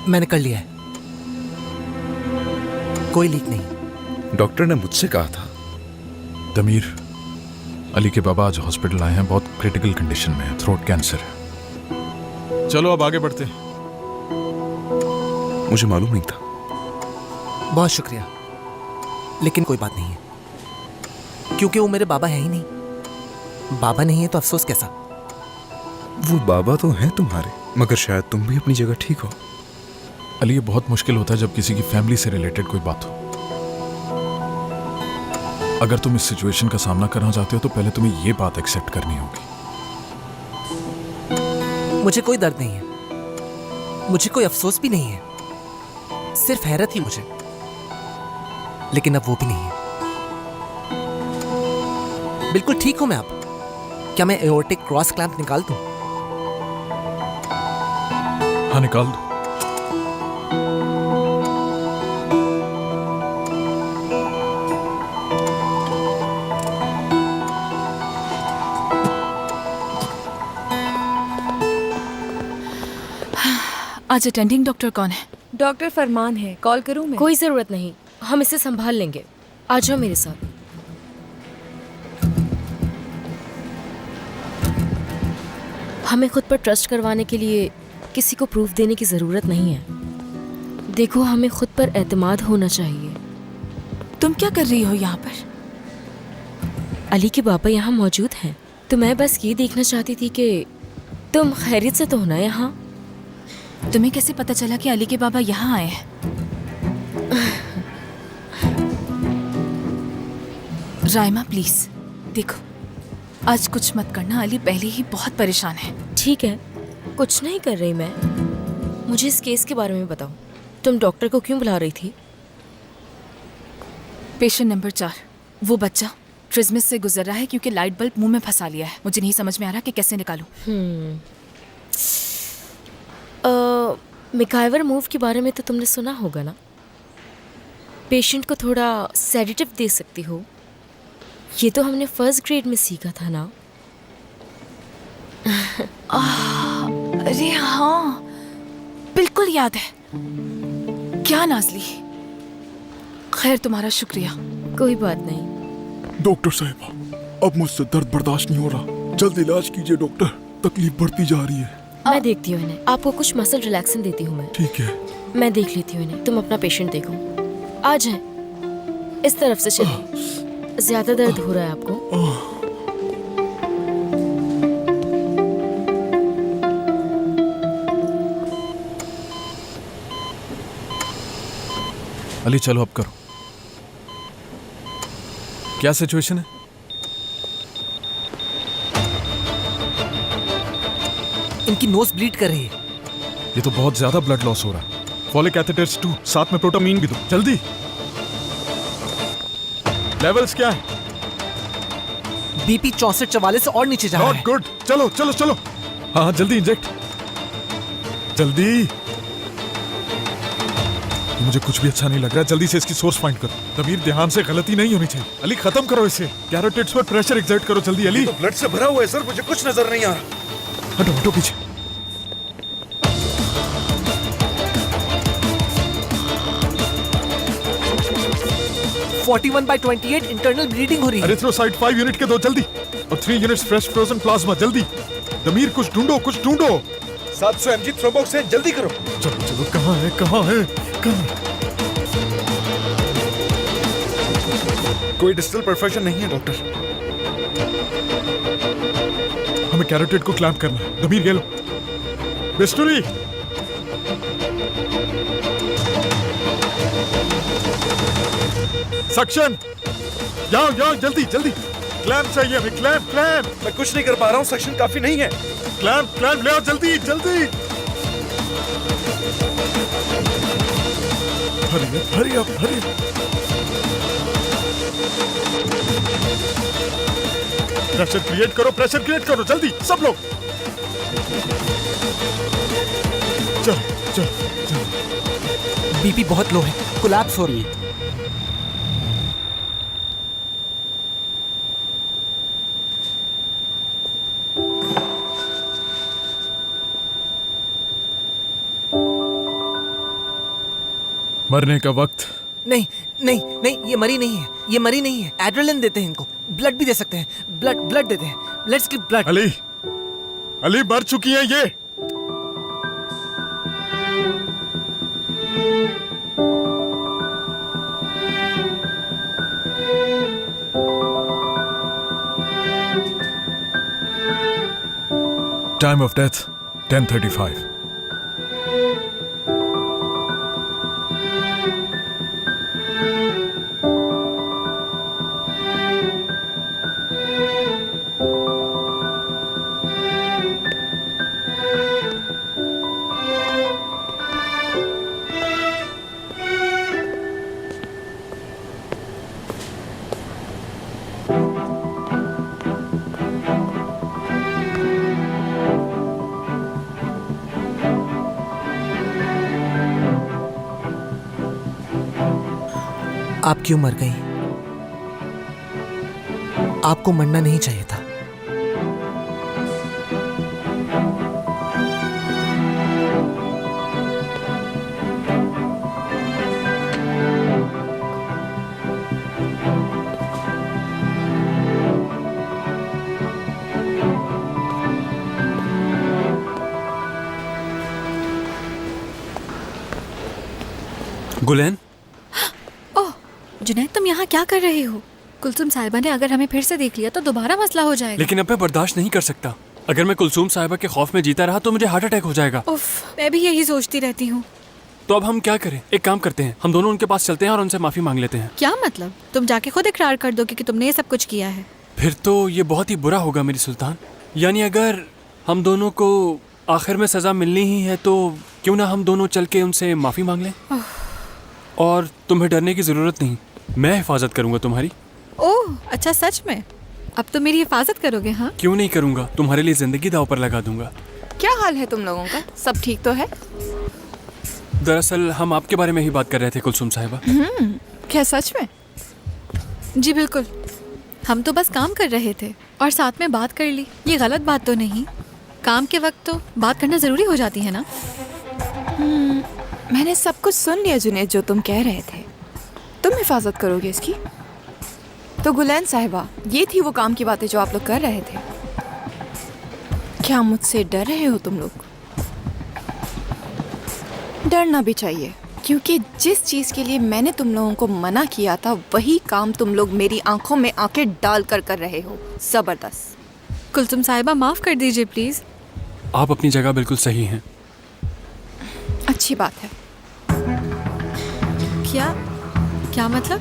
मैंने कर लिया है, कोई लीक नहीं। डॉक्टर ने मुझसे कहा था। दमीर, अली के बाबा आज हॉस्पिटल आए हैं, बहुत क्रिटिकल कंडीशन में है, थ्रोट कैंसर है। चलो अब आगे बढ़ते हैं। मुझे मालूम नहीं था। बहुत शुक्रिया, लेकिन कोई बात नहीं है, क्योंकि वो मेरे बाबा है ही नहीं। बाबा नहीं है तो अफसोस कैसा। वो बाबा तो हैं तुम्हारे, मगर शायद तुम भी अपनी जगह ठीक हो। अली, ये बहुत मुश्किल होता है जब किसी की फैमिली से रिलेटेड कोई बात हो। अगर तुम इस सिचुएशन का सामना करना चाहते हो तो पहले तुम्हें ये बात एक्सेप्ट करनी होगी। मुझे कोई दर्द नहीं है, मुझे कोई अफसोस भी नहीं है, सिर्फ हैरत ही मुझे, लेकिन अब वो भी नहीं है। बिल्कुल ठीक हूं मैं अब। क्या मैं एओर्टिक क्रॉस क्लैंप निकाल दूं? हाँ, निकाल दो। आज अटेंडिंग डॉक्टर कौन है? डॉक्टर फरमान है, कॉल करूं मैं? कोई जरूरत नहीं, हम इसे संभाल लेंगे। आ जाओ मेरे साथ। हमें खुद पर ट्रस्ट करवाने के लिए किसी को प्रूफ देने की जरूरत नहीं है। देखो, हमें खुद पर एतमाद होना चाहिए। तुम क्या कर रही हो यहाँ पर? अली के बाबा यहाँ मौजूद हैं, तो मैं बस ये देखना चाहती थी कि तुम खैरियत से तो हो ना यहाँ। तुम्हें कैसे पता चला कि अली के बाबा यहाँ आए हैं? राइमा प्लीज देखो, आज कुछ मत करना। अली पहले ही बहुत परेशान है। ठीक है, कुछ नहीं कर रही मैं। मुझे इस केस के बारे में बताओ, तुम डॉक्टर को क्यों बुला रही थी? पेशेंट नंबर 4, वो बच्चा ट्रिज्मिस से गुजर रहा है क्योंकि लाइट बल्ब मुंह में फंसा लिया है। मुझे नहीं समझ में आ रहा कि कैसे निकालूं। मिकाइवर मूव के बारे में तो तुमने सुना होगा ना। पेशेंट को थोड़ा सेडेटिव दे सकती हो, ये तो हमने फर्स्ट ग्रेड में सीखा था ना। अरे हाँ, बिल्कुल याद है। क्या नाज़ली, खैर तुम्हारा शुक्रिया। कोई बात नहीं। डॉक्टर साहिबा, अब मुझसे दर्द बर्दाश्त नहीं हो रहा, जल्द इलाज कीजिए डॉक्टर, तकलीफ बढ़ती जा रही है। मैं देखती हूँ इन्हें, आपको कुछ मसल रिलैक्सन देती हूँ मैं। ठीक है, मैं देख लेती हूँ इन्हें, तुम अपना पेशेंट देखो। आ जाए, इस तरफ से चलिए। ज्यादा दर्द हो रहा है आपको? अली चलो अब करो। क्या सिचुएशन है? इनकी नोज ब्लीड कर रही है। ये तो बहुत ज्यादा ब्लड लॉस हो रहा है। फॉलिक एसिड 2, साथ में प्रोटामीन भी दो जल्दी। लेवल्स क्या है? बीपी 64-44 से और नीचे जा रहा है। गुड, चलो चलो चलो। हाँ जल्दी इंजेक्ट, जल्दी। मुझे कुछ भी अच्छा नहीं लग रहा है, जल्दी से इसकी सोर्स फाइंड करो। दमीर, ध्यान से, गलती नहीं होनी चाहिए। अली खत्म करो इसे, कैरोटिड्स पर प्रेशर एक्सर्ट करो जल्दी। अली, तो ब्लड से भरा हुआ है सर, मुझे कुछ नजर नहीं आ रहा। हटो हटो पीछे। (41 by 28) इंटरनल ब्लीडिंग हो रही है। एरिथ्रोसाइट 5 यूनिट के दो जल्दी, और 3 यूनिट्स फ्रेश फ्रोजन प्लाज्मा जल्दी। दमीर, कुछ ढूंढो कुछ ढूंढो। 700 mg थ्रोम्बोक्सेन जल्दी करो। चलो चलो, कहाँ है कहाँ है कहाँ? कोई डिस्टल परफेक्शन नहीं है डॉक्टर। हमें कैरोटिड को क्लैंप करना है। दमीर गेलो, बिस्तुरी। सक्शन, यहाँ यहाँ जल्दी जल्दी। क्लैंप चाहिए हमें, क्लैंप क्लैंप। मैं कुछ नहीं कर पा रहा हूँ, सक्शन काफी नहीं है। क्लैंप क्लैंप ले आओ जल्दी जल्दी। हरी अप हरी। प्रेशर क्रिएट करो जल्दी सब लोग। चलो चलो चलो। बीपी बहुत लो है, कोलैप्स हो रही है। मरने का वक्त। नहीं नहीं नहीं, ये मरी नहीं है, ये मरी नहीं है। एड्रेलिन देते हैं इनको, ब्लड भी दे सकते हैं, ब्लड देते हैं। Let's give blood. अली मर चुकी है ये। Time of death 10:35। आप क्यों मर गई? आपको मरना नहीं चाहिए था। गुलैन, ओह जुनैद, तुम यहाँ क्या कर रहे हो? कुलसुम साहिबा ने अगर हमें फिर से देख लिया तो दोबारा मसला हो जाएगा। लेकिन अब मैं बर्दाश्त नहीं कर सकता। अगर मैं कुलसुम साहिबा के खौफ में जीता रहा तो मुझे हार्ट अटैक हो जाएगा। उफ, मैं भी यही सोचती रहती हूँ। तो अब हम क्या करें? एक काम करते हैं, हम दोनों उनके पास चलते हैं और उनसे माफी मांग लेते हैं। क्या मतलब? तुम जाके खुद इकरार कर दो कि तुमने ये सब कुछ किया है। फिर तो ये बहुत ही बुरा होगा मेरी सुल्तान। यानी अगर हम दोनों को आखिर में सजा मिलनी ही है तो क्यों ना हम दोनों चल के उनसे माफी मांग लें। और तुम्हें डरने की जरूरत नहीं, मैं हिफाजत करूंगा तुम्हारी। ओह अच्छा, सच में? अब तो मेरी हिफाजत करोगे? हाँ, क्यों नहीं करूंगा, तुम्हारे लिए जिंदगी दांव पर लगा दूंगा। क्या हाल है तुम लोगों का? सब ठीक तो है? दरअसल हम आपके बारे में ही बात कर रहे थे कुलसुम साहिबा। क्या सच में? जी बिल्कुल, हम तो बस काम कर रहे थे और साथ में बात कर ली। ये गलत बात तो नहीं? काम के वक्त तो बात करना जरूरी हो जाती है ना। मैंने सब कुछ सुन लिया जुनैद, जो तुम कह रहे थे। तुम हिफाजत करोगे इसकी? तो गुलैन साहिबा, ये थी वो काम की बातें जो आप लोग कर रहे थे। क्या मुझसे डर रहे हो तुम लोग? डरना भी चाहिए, क्योंकि जिस चीज के लिए मैंने तुम लोगों को मना किया था वही काम तुम लोग मेरी आंखों में आंखें डाल कर रहे हो। जबरदस्त। कुलसुम साहिबा, माफ कर दीजिए प्लीज। आप अपनी जगह बिल्कुल सही हैं। अच्छी बात है। क्या मतलब?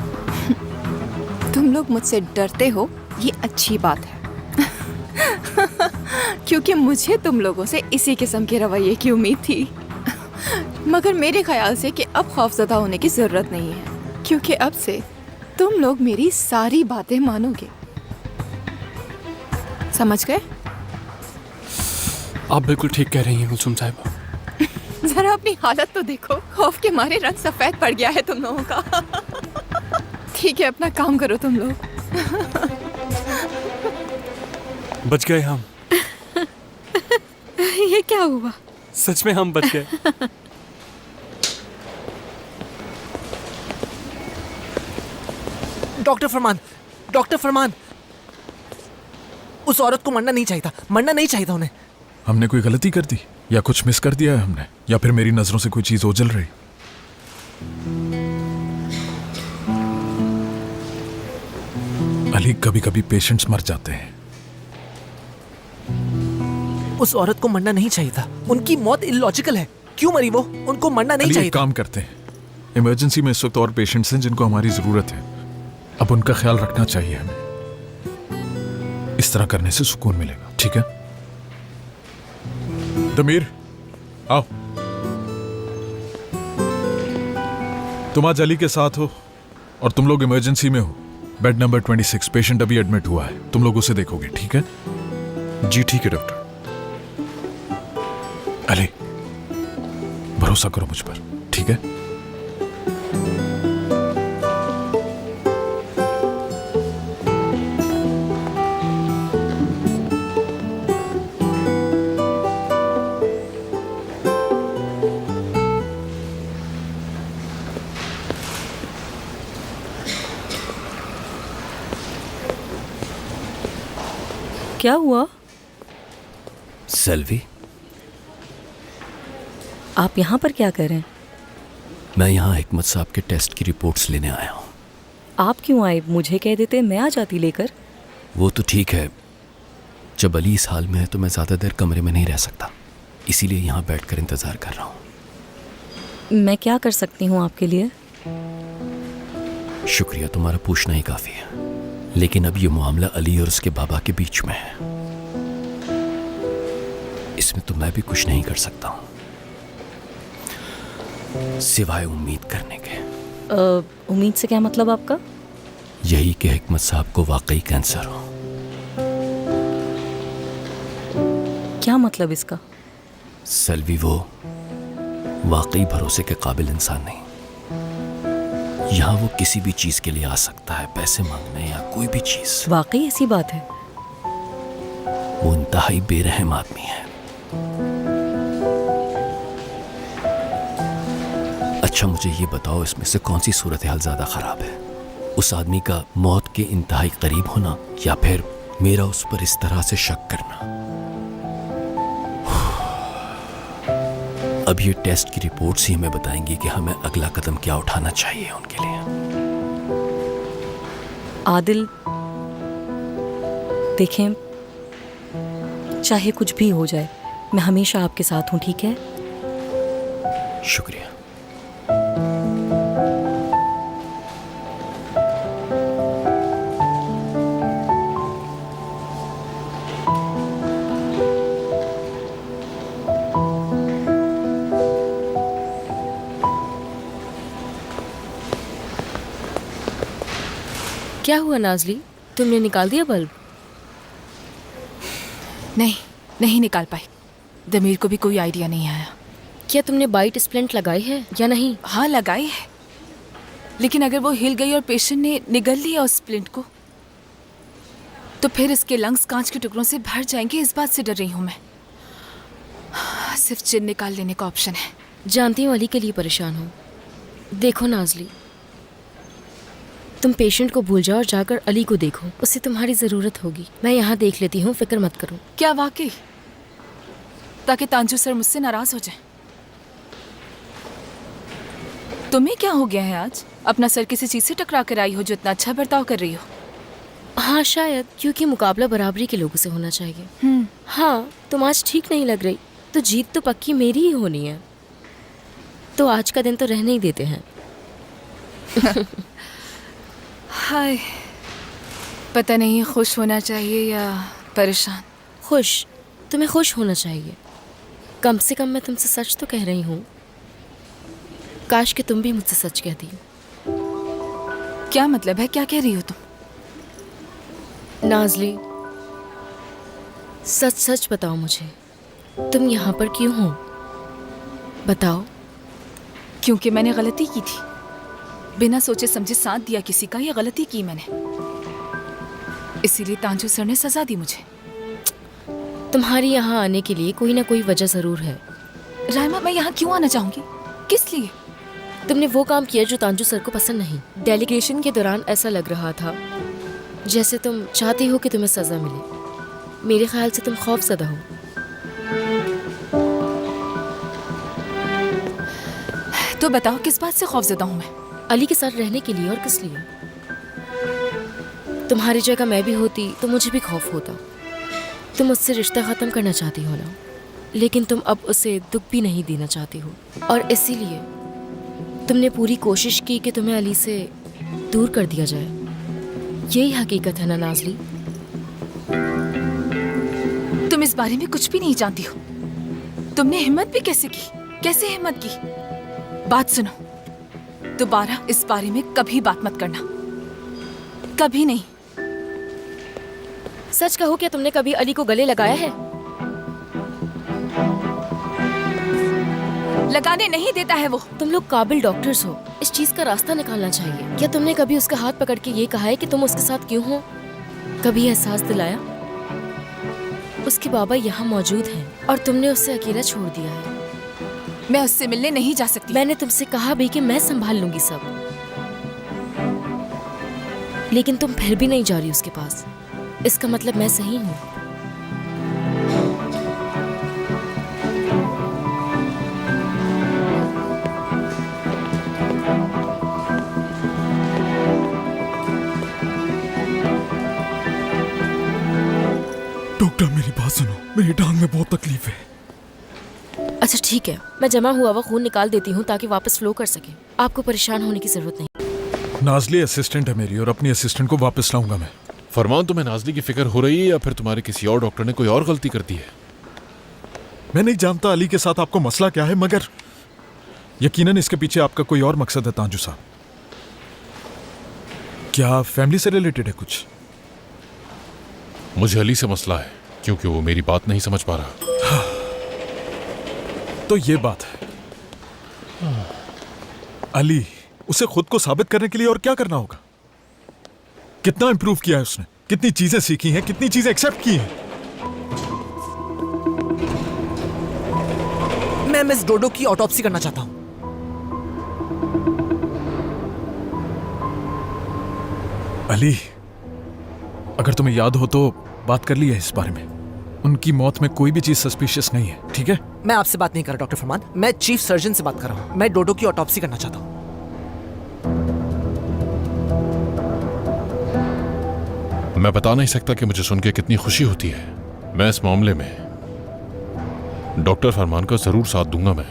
तुम लोग मुझसे डरते हो, ये अच्छी बात है। क्योंकि मुझे तुम लोगों से इसी किस्म के रवैये की उम्मीद थी। मगर मेरे ख्याल से कि अब खौफजदा होने की जरूरत नहीं है, क्योंकि अब से तुम लोग मेरी सारी बातें मानोगे। समझ गए? आप बिल्कुल ठीक कह रही हैं कुलसुम साहिबा। जरा अपनी हालत तो देखो, खौफ के मारे रंग सफेद पड़ गया है तुम लोगों का। ठीक है, अपना काम करो तुम लोग। बच गए हम। ये क्या हुआ? सच में हम बच गए। डॉक्टर फरमान, उस औरत को मरना नहीं चाहिए था, मरना नहीं चाहिए था उन्हें। हमने कोई गलती कर दी या कुछ मिस कर दिया है हमने, या फिर मेरी नजरों से कोई चीज ओझल रही? अली, कभी कभी पेशेंट्स मर जाते हैं। उस औरत को मरना नहीं चाहिए था, उनकी मौत इलॉजिकल है। क्यों मरी वो? उनको मरना नहीं चाहिए था। काम करते हैं, इमरजेंसी में इस वक्त और पेशेंट्स हैं जिनको हमारी जरूरत है। अब उनका ख्याल रखना चाहिए हमें। इस तरह करने से सुकून मिलेगा, ठीक है? दमीर, आओ। तुम आज अली के साथ हो और तुम लोग इमरजेंसी में हो। बेड नंबर 26, पेशेंट अभी एडमिट हुआ है, तुम लोग उसे देखोगे, ठीक है? जी ठीक है डॉक्टर। अली, भरोसा करो मुझ पर, ठीक है? क्या हुआ? सेल्वी, आप यहाँ पर क्या कर रहे हैं? मैं यहाँ हिकमत साहब के टेस्ट की रिपोर्ट्स लेने आया हूँ। आप क्यों आए? मुझे कह देते, मैं आ जाती लेकर। वो तो ठीक है, जब अली इस हाल में है तो मैं ज़्यादा देर कमरे में नहीं रह सकता, इसीलिए यहाँ बैठकर इंतज़ार कर रहा हूँ। मैं क्या कर सकती हूँ आपके लिए? शुक्रिया, तुम्हारा पूछना ही काफ़ी है, लेकिन अब ये मामला अली और उसके बाबा के बीच में है, इसमें तो मैं भी कुछ नहीं कर सकता हूँ सिवाय उम्मीद करने के। उम्मीद से क्या मतलब आपका? यही कि हिकमत साहब को वाकई कैंसर हो। क्या मतलब इसका? सेल्वी, वो वाकई भरोसे के काबिल इंसान नहीं। यहाँ वो किसी भी चीज के लिए आ सकता है, पैसे मांगने या कोई भी चीज। वाकई ऐसी बात है? वो इंतहाई बेरहम आदमी है। अच्छा मुझे ये बताओ, इसमें से कौन सी सूरत हाल ज्यादा खराब है? उस आदमी का मौत के इंतहाई करीब होना या फिर मेरा उस पर इस तरह से शक करना? अब ये टेस्ट की रिपोर्ट्स ही हमें बताएंगी कि हमें अगला कदम क्या उठाना चाहिए उनके लिए। आदिल, देखें, चाहे कुछ भी हो जाए, मैं हमेशा आपके साथ हूं, ठीक है? शुक्रिया। क्या हुआ नाजली, तुमने निकाल दिया बल्ब? नहीं निकाल पाई। दमीर को भी कोई आइडिया नहीं आया। क्या तुमने बाइट स्प्लिंट लगाई है या नहीं? हाँ लगाई है, लेकिन अगर वो हिल गई और पेशेंट ने निगल लिया उस स्प्लिंट को तो फिर इसके लंग्स कांच के टुकड़ों से भर जाएंगे। इस बात से डर रही हूँ मैं। सिर्फ चिन निकाल लेने का ऑप्शन है। जानती हूँ अली के लिए परेशान हो। देखो नाजली, तुम पेशेंट को भूल जाओ और जाकर अली को देखो, उसे तुम्हारी ज़रूरत होगी। मैं यहाँ देख लेती हूँ, फिक्र मत करो। क्या वाकई? ताकि तांजू सर मुझसे नाराज हो जाए। तुम्हें क्या हो गया है आज? अपना सर किसी चीज से टकरा कर आई हो जो इतना अच्छा बर्ताव कर रही हो? हाँ शायद, क्योंकि मुकाबला बराबरी के लोगों से होना चाहिए। हाँ, तुम आज ठीक नहीं लग रही, तो जीत तो पक्की मेरी ही होनी है। तो आज का दिन तो रहने ही देते हैं। हाय, पता नहीं खुश होना चाहिए या परेशान। खुश? तुम्हें खुश होना चाहिए। कम से कम मैं तुमसे सच तो कह रही हूँ। काश कि तुम भी मुझसे सच कहती। क्या मतलब है? क्या कह रही हो तुम? नाजली, सच सच बताओ मुझे, तुम यहाँ पर क्यों हो? बताओ। क्योंकि मैंने गलती की थी। बिना सोचे समझे साथ दिया किसी का, ये गलती की मैंने, इसीलिए तांजू सर ने सजा दी मुझे। तुम्हारी यहाँ आने के लिए कोई ना कोई वजह जरूर है। रायमा, मैं यहाँ क्यों आना चाहूंगी? किस लिए? तुमने वो काम किया जो तांजू सर को पसंद नहीं। डेलीगेशन के दौरान ऐसा लग रहा था जैसे तुम चाहती हो कि तुम्हें सजा मिले। मेरे ख्याल से तुम खौफज़दा हो। तो बताओ, किस बात से खौफज़दा हूँ मैं? अली के साथ रहने के लिए, और किस लिए? तुम्हारी जगह मैं भी होती तो मुझे भी खौफ होता। तुम उससे रिश्ता ख़त्म करना चाहती हो ना, लेकिन तुम अब उसे दुख भी नहीं देना चाहती हो, और इसीलिए तुमने पूरी कोशिश की कि तुम्हें अली से दूर कर दिया जाए। यही हकीकत है ना नाजली? बारे में कुछ भी नहीं जानती हो। तुमने हिम्मत भी कैसे की? कैसे हिम्मत की? बात सुनो, दोबारा इस बारे में कभी बात मत करना, कभी नहीं। सच कहो, क्या तुमने कभी अली को गले लगाया है? लगाने नहीं देता है वो। तुम लोग काबिल डॉक्टर्स हो, इस चीज का रास्ता निकालना चाहिए। क्या तुमने कभी उसका हाथ पकड़ के ये कहा है कि तुम उसके साथ क्यों हो? कभी एहसास दिलाया? उसके बाबा यहाँ मौजूद हैं और तुमने उसे अकेला छोड़ दिया है। मैं उससे मिलने नहीं जा सकती। मैंने तुमसे कहा भी कि मैं संभाल लूंगी सब, लेकिन तुम फिर भी नहीं जा रही उसके पास। इसका मतलब मैं सही हूँ। डॉक्टर मेरी बात सुनो, मेरी टांग में बहुत तकलीफ है। अच्छा ठीक है, मैं जमा हुआ वो खून निकाल देती हूँ ताकि वापस फ्लो कर सके। आपको परेशान होने की जरूरत नहीं। नाजली असिस्टेंट है मेरी और अपनी असिस्टेंट को वापस लाऊंगा मैं। फरमान, तुम्हें नाजली की फिक्र हो रही है या फिर तुम्हारे किसी और डॉक्टर ने कोई और गलती कर दी है? मैं नहीं जानता अली के साथ आपको मसला क्या है, मगर यकीनन इसके पीछे आपका कोई और मकसद है तांजू साहब। क्या फैमिली से रिलेटेड है कुछ? मुझे अली से मसला है क्योंकि वो मेरी बात नहीं समझ पा रहा। तो ये बात है। अली, उसे खुद को साबित करने के लिए और क्या करना होगा? कितना इंप्रूव किया है उसने, कितनी चीजें सीखी हैं, कितनी चीजें एक्सेप्ट की हैं। मैं मिस डोडो की ऑटोप्सी करना चाहता हूं। अली, अगर तुम्हें याद हो तो बात कर ली है इस बारे में। उनकी मौत में कोई भी चीज सस्पिशियस नहीं है, ठीक है? मैं आपसे बात नहीं कर रहा डॉक्टर फरमान, मैं चीफ सर्जन से बात कर रहा हूं। मैं डोडो की ऑटोप्सी करना चाहता हूं। मैं बता नहीं सकता कि मुझे सुन के कितनी खुशी होती है। मैं इस मामले में डॉक्टर फरमान का जरूर साथ दूंगा मैं।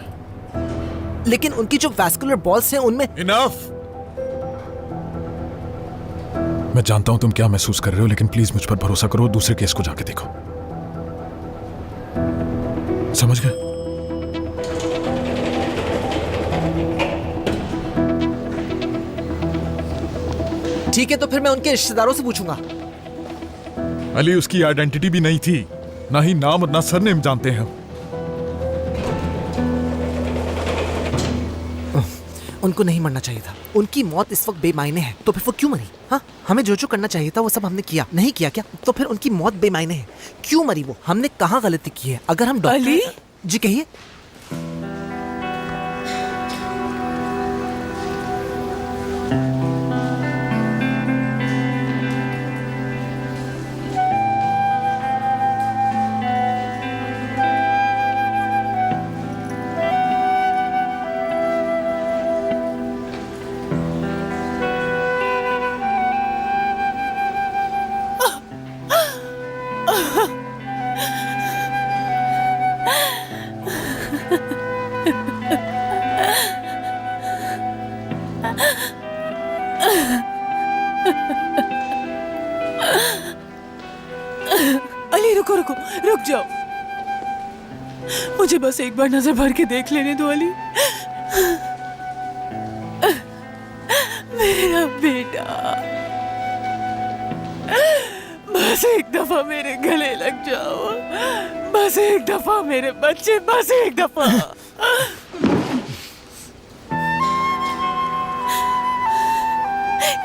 लेकिन उनकी जो वैस्कुलर बॉल्स हैं उनमें। इनफ! मैं जानता हूं तुम क्या महसूस कर रहे हो, लेकिन प्लीज मुझ पर भरोसा करो। दूसरे केस को जाके देखो, समझ गए? ठीक है, तो फिर मैं उनके रिश्तेदारों से पूछूंगा। अली, उसकी आइडेंटिटी भी नहीं थी, ना ही नाम और ना सरनेम जानते हैं हम। उनको नहीं मरना चाहिए था। उनकी मौत इस वक्त बेमायने है, तो फिर वो क्यों मरी? हाँ, हमें जो जो करना चाहिए था वो सब हमने किया, नहीं किया क्या? तो फिर उनकी मौत बेमायने है। क्यों मरी वो? हमने कहाँ गलती की है? अगर हम डॉक्टर... अली? जी कहिए। अली रुको रुको, रुक जाओ। मुझे बस एक बार नजर भर के देख लेने दो अली। मेरा बेटा, बस एक दफा मेरे गले लग जाओ। बस एक दफा मेरे बच्चे, बस एक दफा।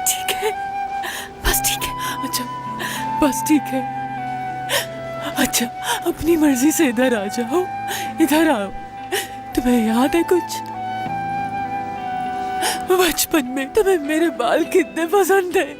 ठीक है, बस ठीक है। अच्छा, बस ठीक है। अच्छा, अपनी मर्जी से इधर आ जाओ, इधर आओ। तुम्हें याद है कुछ? बचपन में तुम्हें मेरे बाल कितने पसंद है?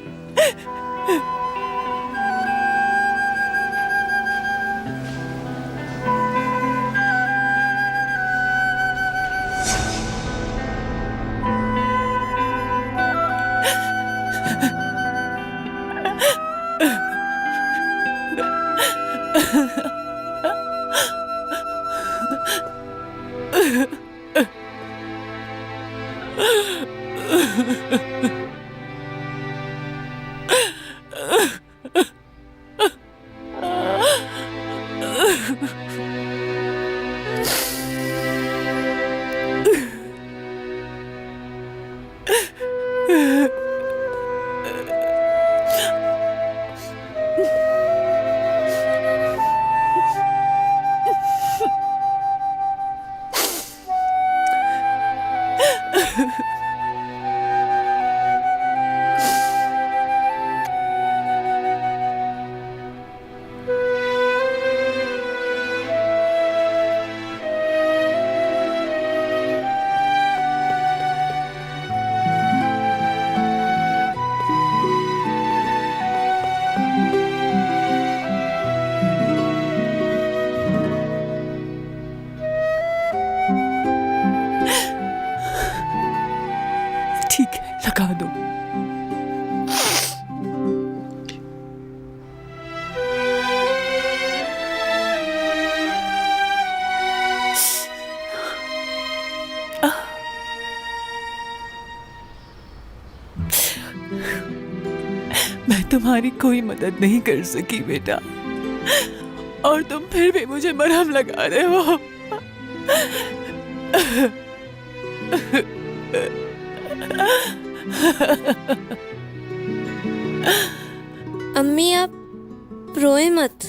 ठीक है, लगा दो। मैं तुम्हारी कोई मदद नहीं कर सकी बेटा, और तुम फिर भी मुझे मरहम लगा रहे हो। अम्मी आप रोए मत।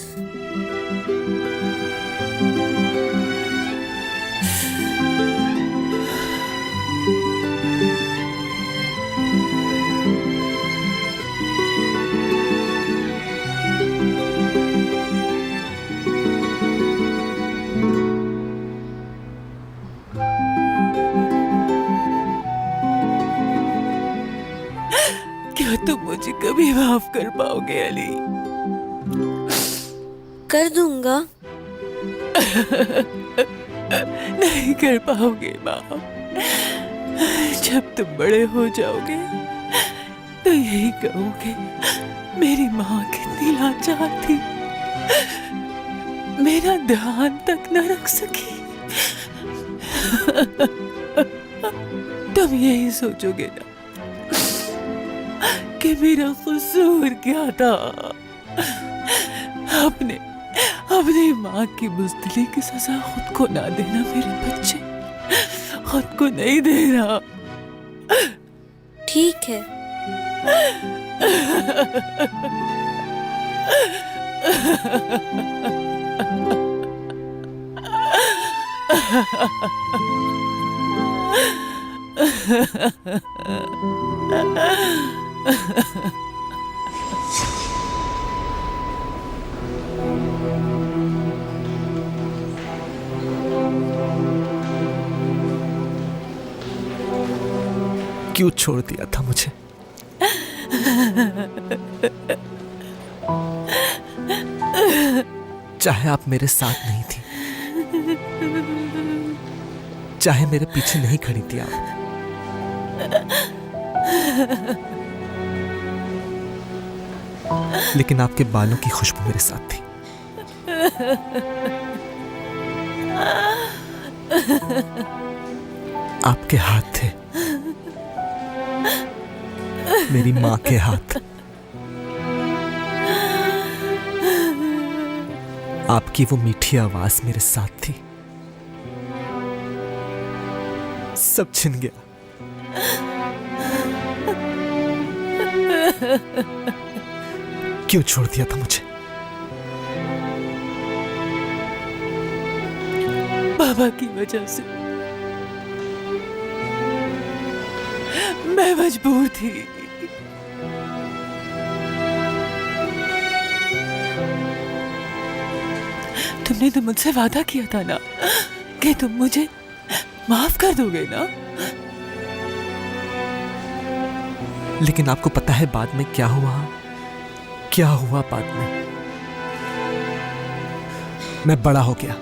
क्या तुम मुझे कभी माफ कर पाओगे अली? कर दूंगा। नहीं कर पाओगे माफ। जब तुम बड़े हो जाओगे तो यही कहोगे, मेरी माँ कितनी लाचार थी, मेरा ध्यान तक न रख सकी। तुम यही सोचोगे ना कि मेरा कसूर क्या था। अपनी माँ की बुज़दिली की सजा खुद को ना देना मेरे बच्चे, खुद को नहीं देना। ठीक है। क्यों छोड़ दिया था मुझे? चाहे आप मेरे साथ नहीं थी, चाहे मेरे पीछे नहीं खड़ी थी आप, लेकिन आपके बालों की खुशबू मेरे साथ थी। आपके हाथ थे, मेरी माँ के हाथ। आपकी वो मीठी आवाज मेरे साथ थी। सब छिन गया। क्यों छोड़ दिया था मुझे? बाबा की वजह से मैं मजबूर थी। तुमने तो मुझसे वादा किया था ना कि तुम मुझे माफ कर दोगे ना। लेकिन आपको पता है बाद में क्या हुआ? क्या हुआ बाद में? मैं बड़ा हो गया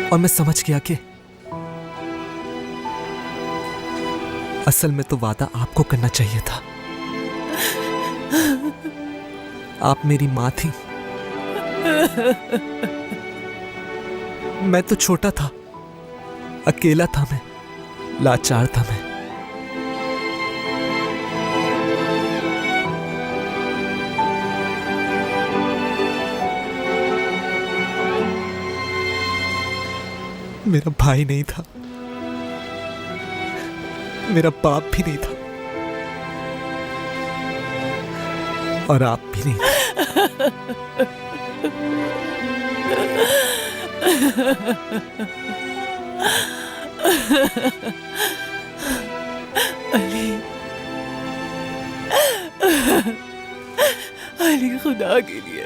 और मैं समझ गया कि असल में तो वादा आपको करना चाहिए था। आप मेरी मां थी, मैं तो छोटा था, अकेला था, मैं लाचार था। मैं मेरा भाई नहीं था, मेरा बाप भी नहीं था और आप भी नहीं। अली, अली खुदा के लिए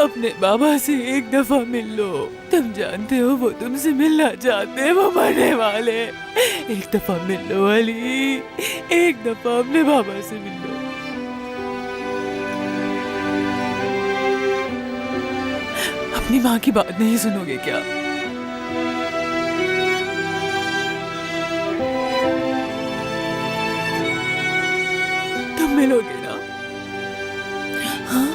अपने बाबा से एक दफा मिल लो। तुम जानते हो वो तुमसे मिलना चाहते हैं, वो मरने वाले। एक दफा मिल लो अली, एक दफा अपने बाबा से मिल लो। अपनी माँ की बात नहीं सुनोगे क्या? तुम मिलोगे ना? हाँ?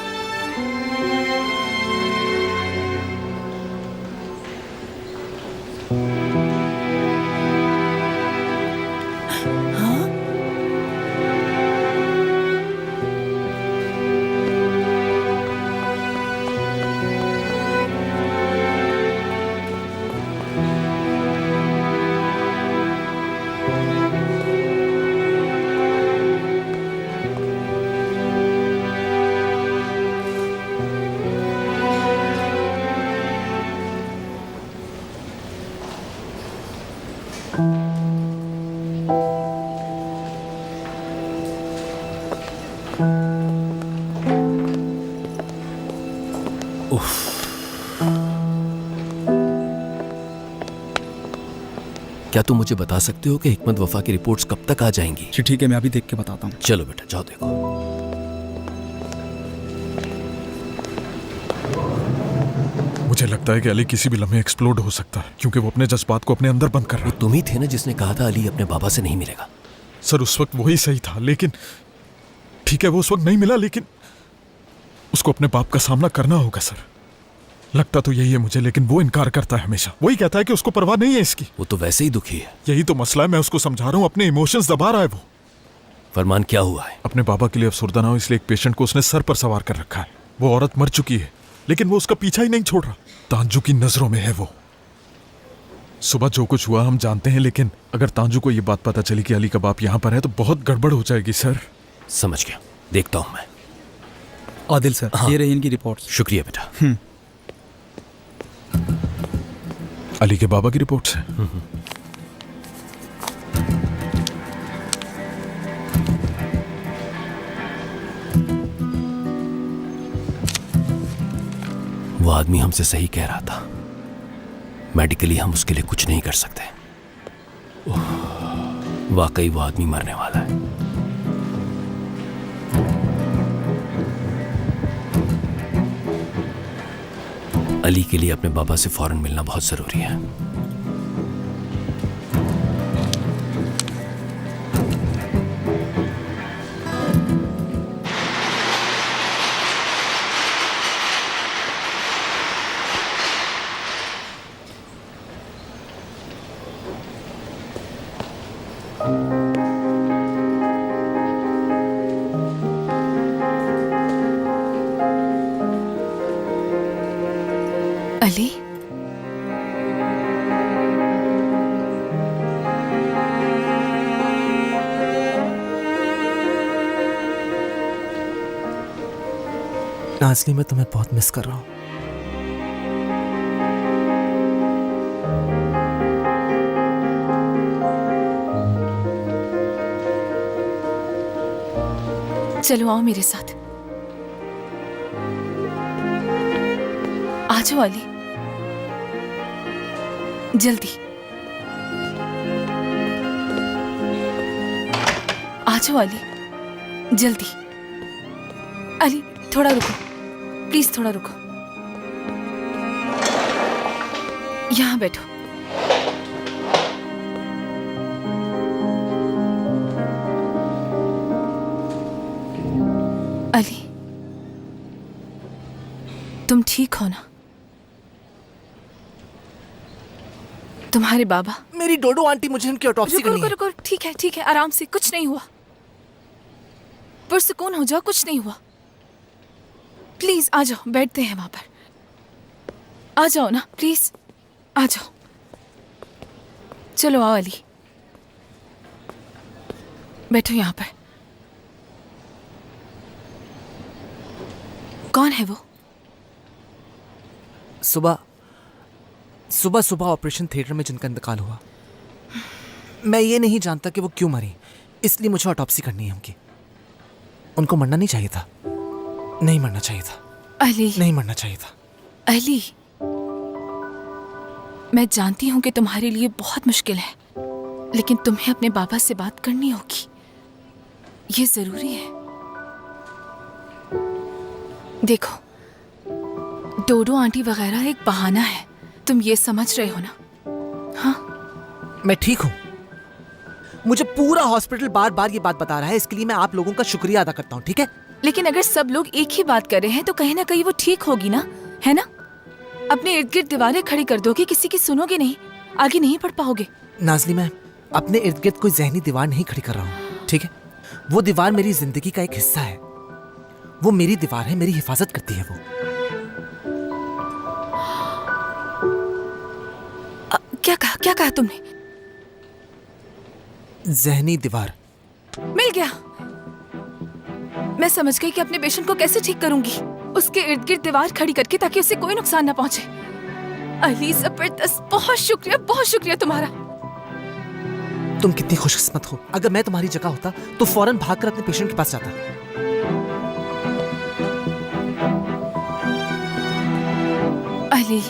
हाँ? क्या तुम मुझे बता सकते हो कि हिकमत वफा की रिपोर्ट्स कब तक आ जाएंगी? जी ठीक है, मैं अभी देख के बताता हूँ। चलो बेटा जाओ देखो। मुझे लगता है कि अली किसी भी लम्हे एक्सप्लोड हो सकता है, क्योंकि वो अपने जज्बात को अपने अंदर बंद कर रहा है। तुम ही थे ना जिसने कहा था अली अपने बाबा से नहीं मिलेगा। सर उस वक्त वही सही था, लेकिन ठीक है वो उस वक्त नहीं मिला, लेकिन उसको अपने बाप का सामना करना होगा सर। लगता तो यही है मुझे, लेकिन वो इनकार करता है हमेशा। वही कहता है कि उसको परवाह नहीं है इसकी। वो तो वैसे ही दुखी है। यही तो मसला है, मैं उसको समझा रहा हूँ, अपने इमोशंस दबा रहा है वो। फरमान क्या हुआ है? अपने बाबा के लिए अफसरदा ना हो इसलिए एक पेशेंट को उसने सर पर सवार कर रखा है। वो औरत मर चुकी है, लेकिन वो उसका पीछा ही नहीं छोड़ रहा। तांजू की नजरों में है वो। सुबह जो कुछ हुआ हम जानते हैं, लेकिन अगर तांजू को ये बात पता चली कि अली का बाप यहाँ पर है तो बहुत गड़बड़ हो जाएगी सर। समझ गया, देखता हूँ मैं। आदिल सर, ये रही इनकी रिपोर्ट। शुक्रिया बेटा। अली के बाबा की रिपोर्ट्स है। वो आदमी हमसे सही कह रहा था। मेडिकली हम उसके लिए कुछ नहीं कर सकते। वाकई वो आदमी मरने वाला है। अली के लिए अपने बाबा से फौरन मिलना बहुत जरूरी है। अली, नाज़ली मैं तुम्हें बहुत मिस कर रहा हूँ। चलो आओ मेरे साथ। आ जाओ अली, जल्दी आ जाओ अली, जल्दी। अली थोड़ा रुको, प्लीज थोड़ा रुको। यहाँ बैठो। अली, तुम ठीक हो ना? तुम्हारे बाबा? मेरी डोडो आंटी मुझे उनकी ऑटोप्सी करनी है। रुको, ठीक है, आराम से, कुछ नहीं हुआ। पुरसुकून हो जाओ, कुछ नहीं हुआ। प्लीज आ जाओ, बैठते हैं वहां पर। आ जाओ ना प्लीज, आ जाओ। चलो आओ अली। बैठो यहाँ पर। कौन है वो? सुबह सुबह सुबह ऑपरेशन थिएटर में जिनका इंतकाल हुआ। मैं ये नहीं जानता कि वो क्यों मरी, इसलिए मुझे ऑटोप्सी करनी है उनकी। उनको मरना नहीं चाहिए था, नहीं मरना चाहिए था। अली, नहीं मरना चाहिए था। अली, मैं जानती हूँ कि तुम्हारे लिए बहुत मुश्किल है, लेकिन तुम्हें अपने बाबा से बात करनी होगी। ये जरूरी है। देखो, डोडो आंटी वगैरह एक बहाना है, तुम ये समझ रहे हो ना? हाँ, मैं ठीक हूँ। मुझे पूरा हॉस्पिटल बार बार ये बात बता रहा है, इसके लिए मैं आप लोगों का शुक्रिया अदा करता हूँ, ठीक है? लेकिन अगर सब लोग एक ही बात कर रहे हैं तो कहीं ना कहीं वो ठीक होगी ना, है ना? अपने इर्द गिर्द दीवारें खड़ी कर दोगे, किसी की सुनोगे नहीं, आगे नहीं बढ़ पाओगे। नाज़ली, मैं अपने इर्द गिर्द कोई जहनी दीवार नहीं खड़ी कर रहा हूँ, ठीक है? वो दीवार मेरी जिंदगी का एक हिस्सा है। वो मेरी दीवार है, मेरी हिफाजत करती है वो। क्या कहा तुमने? जहनी दीवार। मिल गया। मैं समझ गई कि अपने पेशेंट को कैसे ठीक करूंगी, उसके इर्द गिर्द दीवार खड़ी करके, ताकि उसे कोई नुकसान ना पहुंचे। अली जबरदस्त, बहुत शुक्रिया तुम्हारा। तुम कितनी खुशकिस्मत हो। अगर मैं तुम्हारी जगह होता तो फौरन भागकर अपने पेशेंट के पास जाता। अली,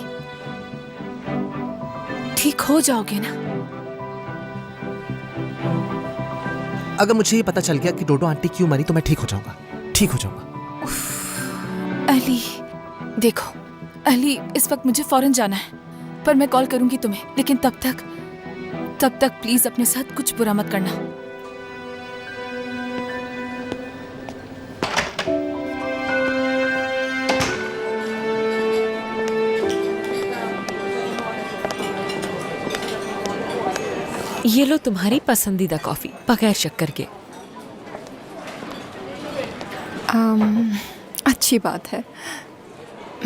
ठीक हो जाओगे ना? अगर मुझे ये पता चल गया कि डोडो आंटी क्यों मरी तो मैं ठीक हो जाऊंगा, ठीक हो जाऊंगा। अली, देखो अली, इस वक्त मुझे फौरन जाना है, पर मैं कॉल करूंगी तुम्हें। लेकिन तब तक प्लीज अपने साथ कुछ बुरा मत करना। ये लो तुम्हारी पसंदीदा कॉफी, बगैर शक्कर के। अच्छी बात है,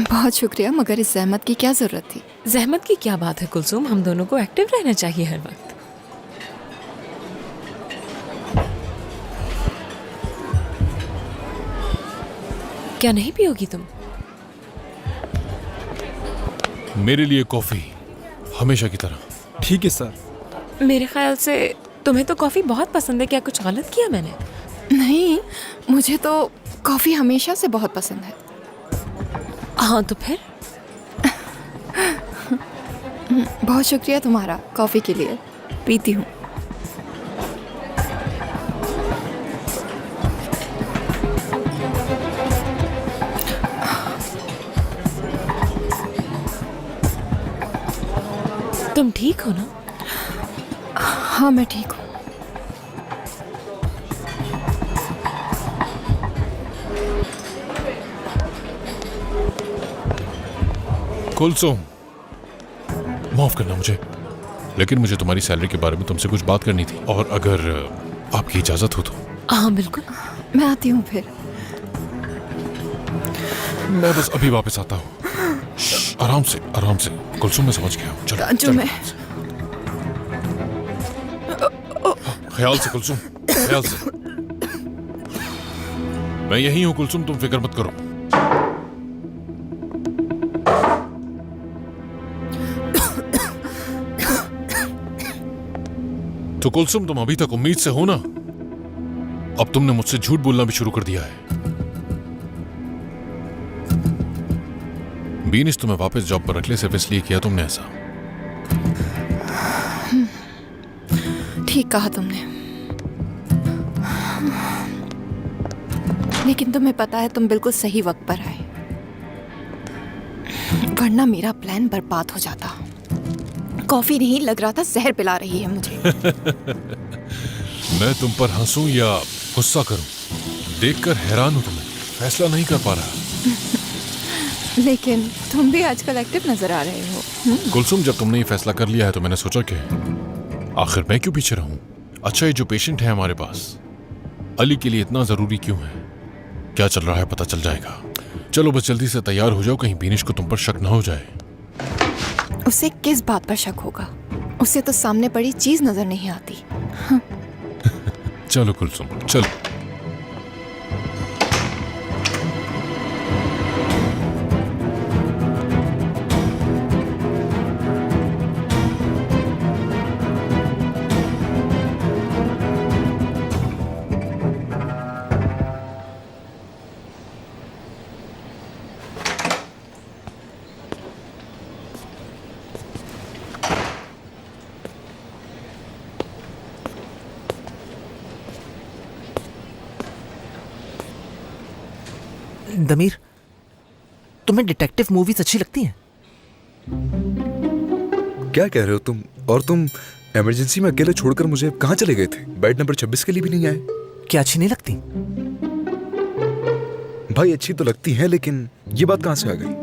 बहुत शुक्रिया, मगर इस जहमत की क्या जरूरत थी? जहमत की क्या बात है कुलसुम, हम दोनों को एक्टिव रहना चाहिए हर वक्त। क्या नहीं पियोगी तुम? मेरे लिए कॉफी हमेशा की तरह। ठीक है सर। मेरे ख्याल से तुम्हें तो कॉफी बहुत पसंद है, क्या कुछ गलत किया मैंने? नहीं, मुझे तो कॉफी हमेशा से बहुत पसंद है। हाँ तो फिर? बहुत शुक्रिया तुम्हारा कॉफी के लिए, पीती हूँ। तुम ठीक हो ना? हाँ, मैं ठीक हूँ। कुलसुम, माफ करना मुझे, लेकिन मुझे तुम्हारी सैलरी के बारे में तुमसे कुछ बात करनी थी, और अगर आपकी इजाजत हो तो। हाँ बिल्कुल। मैं आती हूँ फिर। मैं बस अभी वापस आता हूँ। आराम से आराम से। कुलसुम, मैं समझ गया हूँ। चलो मैं ख्याल से कुलसुम, ख्याल से। मैं यही हूं कुलसुम, तुम फिक्र मत करो। तो कुलसुम, तुम अभी तक उम्मीद से हो ना? अब तुमने मुझसे झूठ बोलना भी शुरू कर दिया है। बीनिश तुम्हें वापस जॉब पर रखले सिर्फ इसलिए किया तुमने ऐसा। ठीक कहा तुमने, लेकिन तुम्हें पता है तुम बिल्कुल सही वक्त पर आए, वरना मेरा प्लान बर्बाद हो जाता। कॉफी नहीं, लग रहा था जहर पिला रही है मुझे। मैं तुम पर हंसूं या गुस्सा करूं, देखकर हैरान हूं, तुम्हें फैसला नहीं कर पा रहा। लेकिन तुम भी आजकल एक्टिव नजर आ रहे हो। कुलसुम, जब तुमने ये फैसला कर लिया है तो मैंने सोचा कि आखिर मैं क्यों पीछे रहूं। अच्छा, ये जो पेशेंट है हमारे पास, अली के लिए इतना जरूरी क्यों है? क्या चल रहा है पता चल जाएगा। चलो बस जल्दी से तैयार हो जाओ, कहीं बीनिश को तुम पर शक ना हो जाए। उसे किस बात पर शक होगा? उसे तो सामने पड़ी चीज नजर नहीं आती। चलो कुलसुम चलो। दमीर, तुम्हें डिटेक्टिव मूवीज अच्छी लगती हैं? क्या कह रहे हो तुम? और तुम इमरजेंसी में अकेले छोड़कर मुझे कहाँ चले गए थे? बेड नंबर 26 के लिए भी नहीं आए? क्या अच्छी नहीं लगती? भाई अच्छी तो लगती है, लेकिन ये बात कहाँ से आ गई?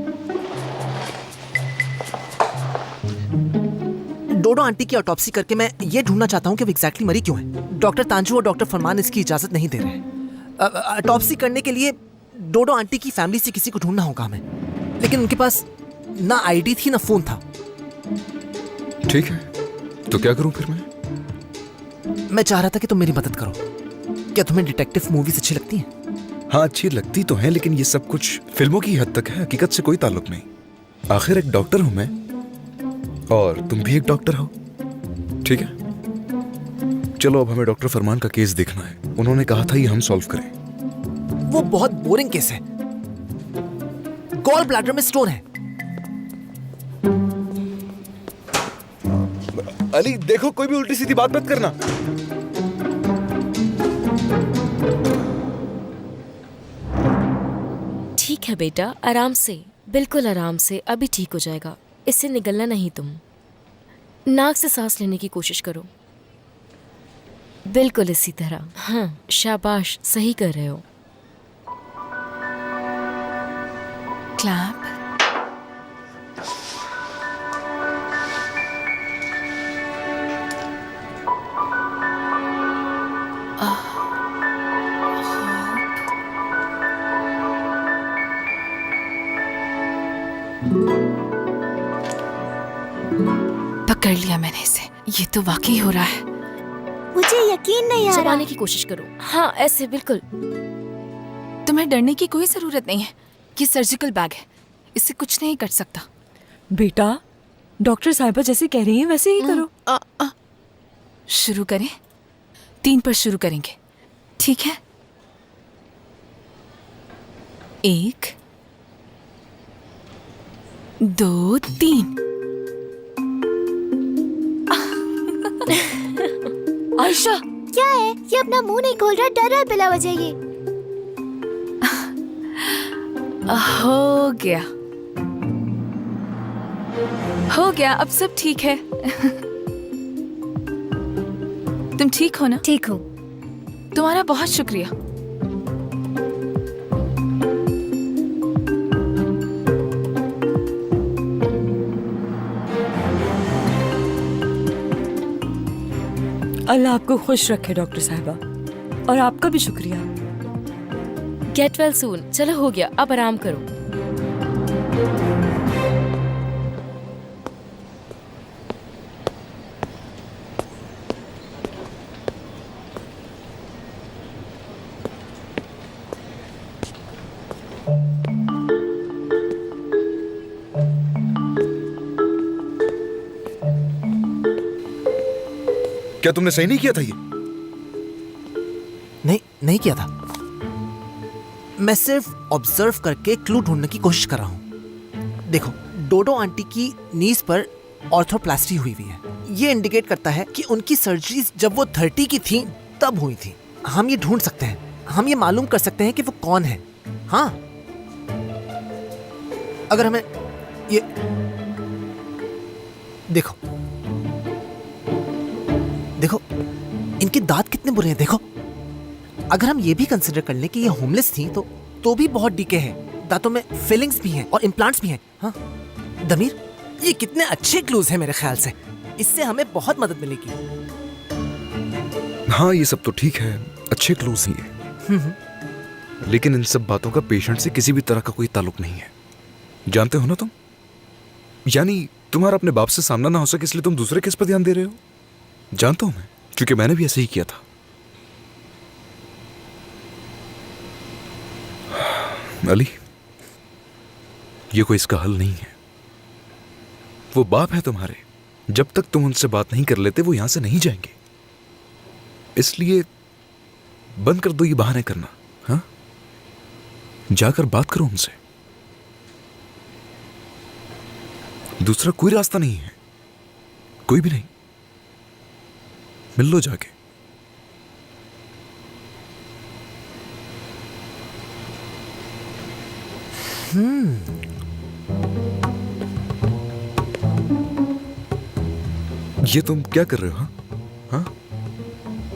डोडो आंटी की ऑटोप्सी करके मैं ये ढूंढना चाहता हूँ कि वो एग्जैक्टली मरी क्यों है। डॉक्टर तांजू और डॉक्टर फरमान इसकी इजाजत नहीं दे रहे हैं। ऑटोप्सी करने के लिए डोडो आंटी की फैमिली से किसी को ढूंढना होगा हमें, लेकिन उनके पास ना आईडी थी ना फोन था। ठीक है, तो क्या करूं फिर मैं चाह रहा था कि तुम मेरी मदद करो। क्या तुम्हें डिटेक्टिव मूवीज अच्छी लगती हैं? हाँ, अच्छी लगती तो हैं, लेकिन ये सब कुछ फिल्मों की हद तक है, हकीकत से कोई ताल्लुक नहीं। आखिर एक डॉक्टर हूं मैं, और तुम भी एक डॉक्टर हो, ठीक है? चलो अब हमें डॉक्टर फरमान का केस देखना है। उन्होंने कहा था ये हम सॉल्व करें। वो बहुत बोरिंग केस है। गॉल ब्लैडर में स्टोन है। अली देखो, कोई भी उल्टी सीधी बात मत करना। ठीक है बेटा, आराम से, बिल्कुल आराम से, अभी ठीक हो जाएगा। इससे निगलना नहीं तुम। नाक से सांस लेने की कोशिश करो, बिल्कुल इसी तरह। हाँ, शाबाश, सही कर रहे हो। क्लैप। पकड़ लिया मैंने इसे। ये तो वाकई हो रहा है। मुझे यकीन नहीं आ रहा। चबाने की कोशिश करो। हाँ, ऐसे बिल्कुल। तुम्हें डरने की कोई जरूरत नहीं है। ये सर्जिकल बैग है, इससे कुछ नहीं कर सकता। बेटा, डॉक्टर साहिबा जैसे कह रही हैं वैसे ही करो। शुरू करें? 3 पर शुरू करेंगे, ठीक है? 1 2 3। आयशा, क्या है ये? अपना मुंह नहीं खोल रहा, डर रहा है बिला वजह। ये हो गया, हो गया, अब सब ठीक है। तुम ठीक हो ना? ठीक हो। तुम्हारा बहुत शुक्रिया। अल्लाह आपको खुश रखे डॉक्टर साहिबा, और आपका भी शुक्रिया। Get well soon. चलो हो गया, अब आराम करो। क्या तुमने सही नहीं किया था? ये नहीं किया था। मैं सिर्फ ऑब्जर्व करके क्लू ढूंढने की कोशिश कर रहा हूं। देखो, डोडो आंटी की नीज पर ऑर्थोप्लास्टी हुई हुई है। ये इंडिकेट करता है कि उनकी सर्जरीज जब वो 30 की थी तब हुई थी। हम ये ढूंढ सकते हैं, हम ये मालूम कर सकते हैं कि वो कौन है। हाँ, अगर हमें ये देखो देखो, इनके दांत कितने बुरे हैं। देखो, अगर हम ये भी कंसिडर कर लें कि ये होमलेस थी तो भी बहुत डीके है। दांतों में फिलिंग्स भी हैं और इम्प्लांट्स भी हैं। हाँ दमीर, ये कितने अच्छे क्लूज हैं मेरे ख्याल से। इससे हमें बहुत मदद मिलेगी। हाँ, ये सब तो ठीक है, अच्छे क्लूज ही है, लेकिन इन सब बातों का पेशेंट से किसी भी तरह का कोई ताल्लुक नहीं है। जानते हो ना तुम? यानी तुम्हारा अपने बाप से सामना ना हो सके इसलिए तुम दूसरे केस पर ध्यान दे रहे हो। जानता हूं मैं, क्योंकि मैंने भी ऐसे ही किया था। अली, ये कोई इसका हल नहीं है। वो बाप है तुम्हारे, जब तक तुम उनसे बात नहीं कर लेते वो यहां से नहीं जाएंगे। इसलिए बंद कर दो ये बहाने करना। हाँ, जाकर बात करो उनसे। दूसरा कोई रास्ता नहीं है, कोई भी नहीं। मिल लो जाके। ये तुम क्या कर रहे हो? हाँ?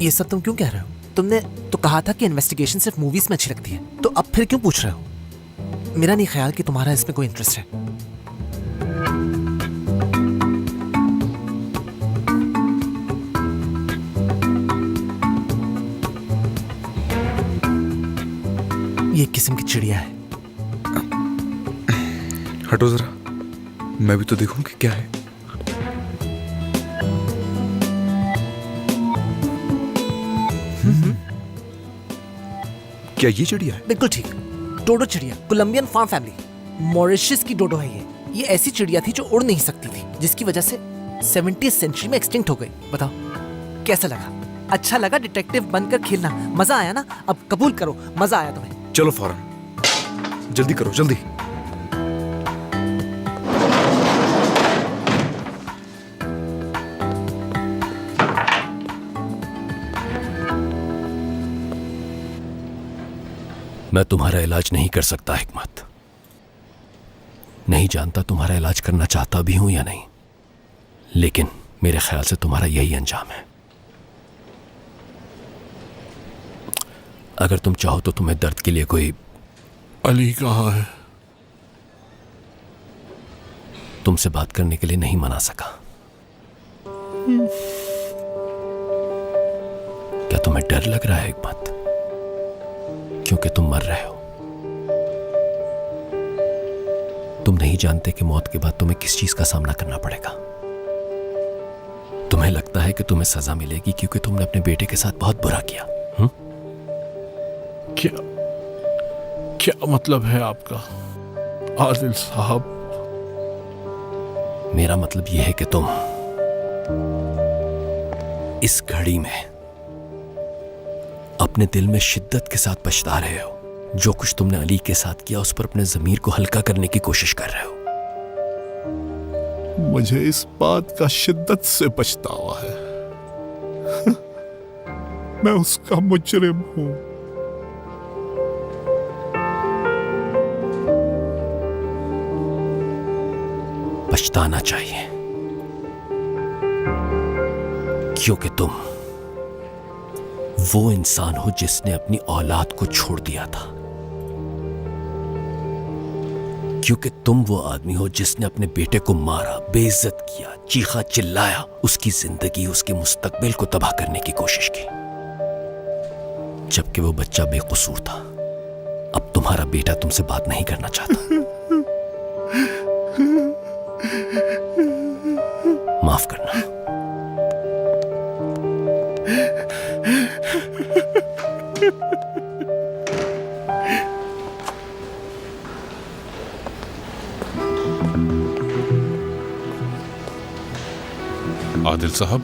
ये सब तुम क्यों कह रहे हो? तुमने तो कहा था कि इन्वेस्टिगेशन सिर्फ मूवीज में अच्छी लगती है, तो अब फिर क्यों पूछ रहे हो? मेरा नहीं ख्याल कि तुम्हारा इसमें कोई इंटरेस्ट है। ये एक किस्म की चिड़िया है। हटो जरा, मैं भी तो देखूं कि क्या है। क्या ये चिड़िया है? बिल्कुल ठीक, डोडो चिड़िया, कोलंबियन फार्म फैमिली, मॉरिशस की डोडो है ये ऐसी चिड़िया थी जो उड़ नहीं सकती थी, जिसकी वजह से 70वीं सेंचुरी में एक्सटिंक्ट हो गई। बताओ कैसा लगा? अच्छा लगा डिटेक्टिव बनकर खेलना? मजा आया ना? अब कबूल करो, मजा आया तुम्हें? चलो फौरन, जल्दी करो, जल्दी। मैं तुम्हारा इलाज नहीं कर सकता हिकमत। नहीं जानता तुम्हारा इलाज करना चाहता भी हूं या नहीं, लेकिन मेरे ख्याल से तुम्हारा यही अंजाम है। अगर तुम चाहो तो तुम्हें दर्द के लिए कोई... अली कहाँ है? तुमसे बात करने के लिए नहीं मना सका। क्या तुम्हें डर लग रहा है हिकमत? क्योंकि तुम मर रहे हो। तुम नहीं जानते कि मौत के बाद तुम्हें किस चीज का सामना करना पड़ेगा। तुम्हें लगता है कि तुम्हें सजा मिलेगी क्योंकि तुमने अपने बेटे के साथ बहुत बुरा किया। क्या मतलब है आपका आदिल साहब? मेरा मतलब यह है कि तुम इस घड़ी में अपने दिल में शिद्दत के साथ पछता रहे हो। जो कुछ तुमने अली के साथ किया उस पर अपने ज़मीर को हल्का करने की कोशिश कर रहे हो। मुझे इस बात का शिद्दत से पछतावा है। मैं उसका मुजरिम हूं। पछताना चाहिए, क्योंकि तुम वो इंसान हो जिसने अपनी औलाद को छोड़ दिया था। क्योंकि तुम वो आदमी हो जिसने अपने बेटे को मारा, बेइज्जत किया, चीखा चिल्लाया, उसकी जिंदगी, उसके मुस्तकबिल को तबाह करने की कोशिश की, जबकि वो बच्चा बेकसूर था। अब तुम्हारा बेटा तुमसे बात नहीं करना चाहता। माफ करना। आदिल साहब,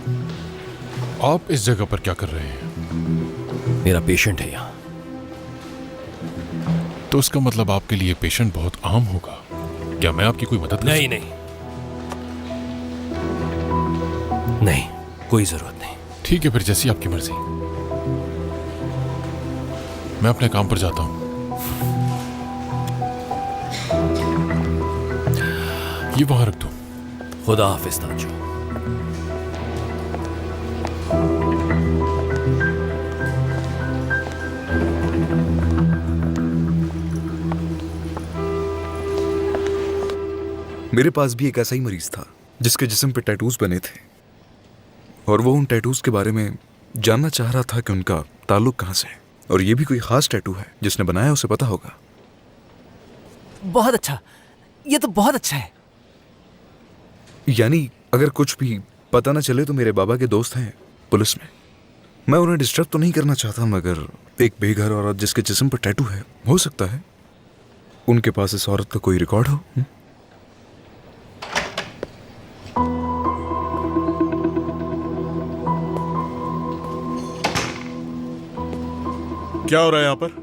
आप इस जगह पर क्या कर रहे हैं? मेरा पेशेंट है यहाँ। तो इसका मतलब आपके लिए पेशेंट बहुत आम होगा। क्या मैं आपकी कोई मदद नहीं, नहीं, कोई जरूरत नहीं। ठीक है, फिर जैसी आपकी मर्जी। मैं अपने काम पर जाता हूं। ये वहां रख दो। खुदा हाफिज ताजू। मेरे पास भी एक ऐसा ही मरीज था जिसके जिस्म पे टैटूज बने थे, और वो उन टैटूज के बारे में जानना चाह रहा था कि उनका ताल्लुक कहां से है। और ये भी कोई खास टैटू है, जिसने बनाया उसे पता होगा। बहुत अच्छा, ये तो बहुत अच्छा है। यानी अगर कुछ भी पता ना चले तो मेरे बाबा के दोस्त हैं पुलिस में। मैं उन्हें डिस्टर्ब तो नहीं करना चाहता, मगर एक बेघर औरत जिसके जिस्म पर टैटू है, हो सकता है उनके पास इस औरत का कोई रिकॉर्ड हो? क्या हो रहा है यहां पर?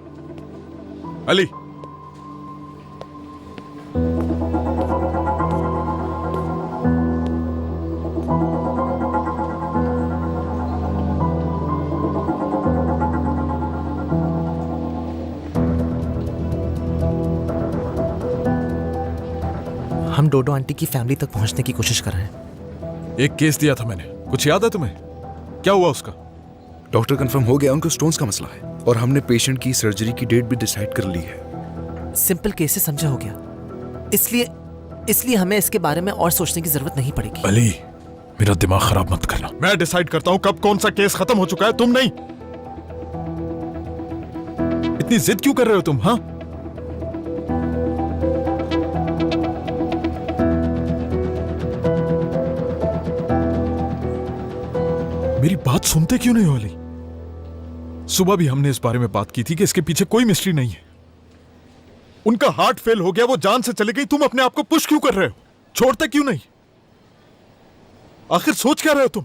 अली, हम डोडो आंटी की फैमिली तक पहुंचने की कोशिश कर रहे हैं। एक केस दिया था मैंने, कुछ याद है तुम्हें? क्या हुआ उसका? डॉक्टर कंफर्म हो गया उनको स्टोन्स का मसला है और हमने पेशेंट की सर्जरी की डेट भी डिसाइड कर ली है। सिंपल केस से समझा हो गया, इसलिए हमें इसके बारे में और सोचने की जरूरत नहीं पड़ेगी। अली, मेरा दिमाग खराब मत करना। मैं डिसाइड करता हूं कब कौन सा केस खत्म हो चुका है, तुम नहीं। इतनी जिद क्यों कर रहे हो तुम? हाँ, मेरी बात सुनते क्यों नहीं हो अली? सुबह भी हमने इस बारे में बात की थी कि इसके पीछे कोई मिस्ट्री नहीं है। उनका हार्ट फेल हो गया, वो जान से चली गई, तुम अपने आप को पुश क्यों कर रहे हो? छोड़ते क्यों नहीं? आखिर सोच क्या रहे हो तुम?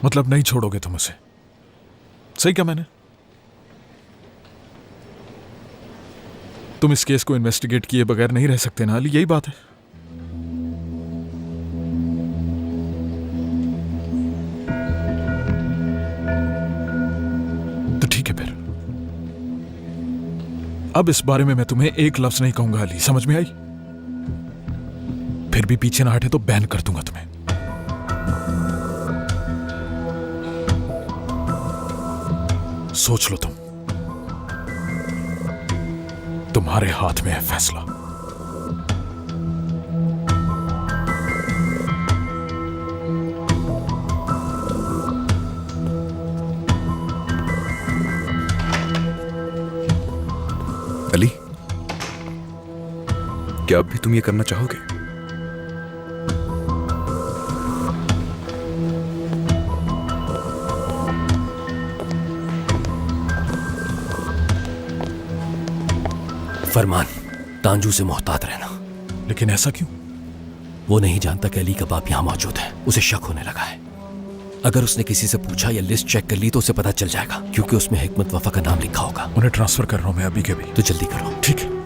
मतलब नहीं छोड़ोगे तुम उसे? सही कहा मैंने? तुम इस केस को इन्वेस्टिगेट किए बगैर नहीं रह सकते ना अली, यही बात है। तो ठीक है फिर, अब इस बारे में मैं तुम्हें एक लफ्ज नहीं कहूंगा अली, समझ में आई? फिर भी पीछे ना हटे तो बैन कर दूंगा तुम्हें। सोच लो तुम, तुम्हारे हाथ में है फैसला। अली, क्या अब भी तुम ये करना चाहोगे? फरमान, तांजू से मोहतात रहना। लेकिन ऐसा क्यों? वो नहीं जानता कि अली का बाप यहाँ मौजूद है, उसे शक होने लगा है। अगर उसने किसी से पूछा या लिस्ट चेक कर ली तो उसे पता चल जाएगा, क्योंकि उसमें हिकमत वफा का नाम लिखा होगा। उन्हें ट्रांसफर कर रहा हूं मैं अभी के भी। तो जल्दी करो। ठीक है।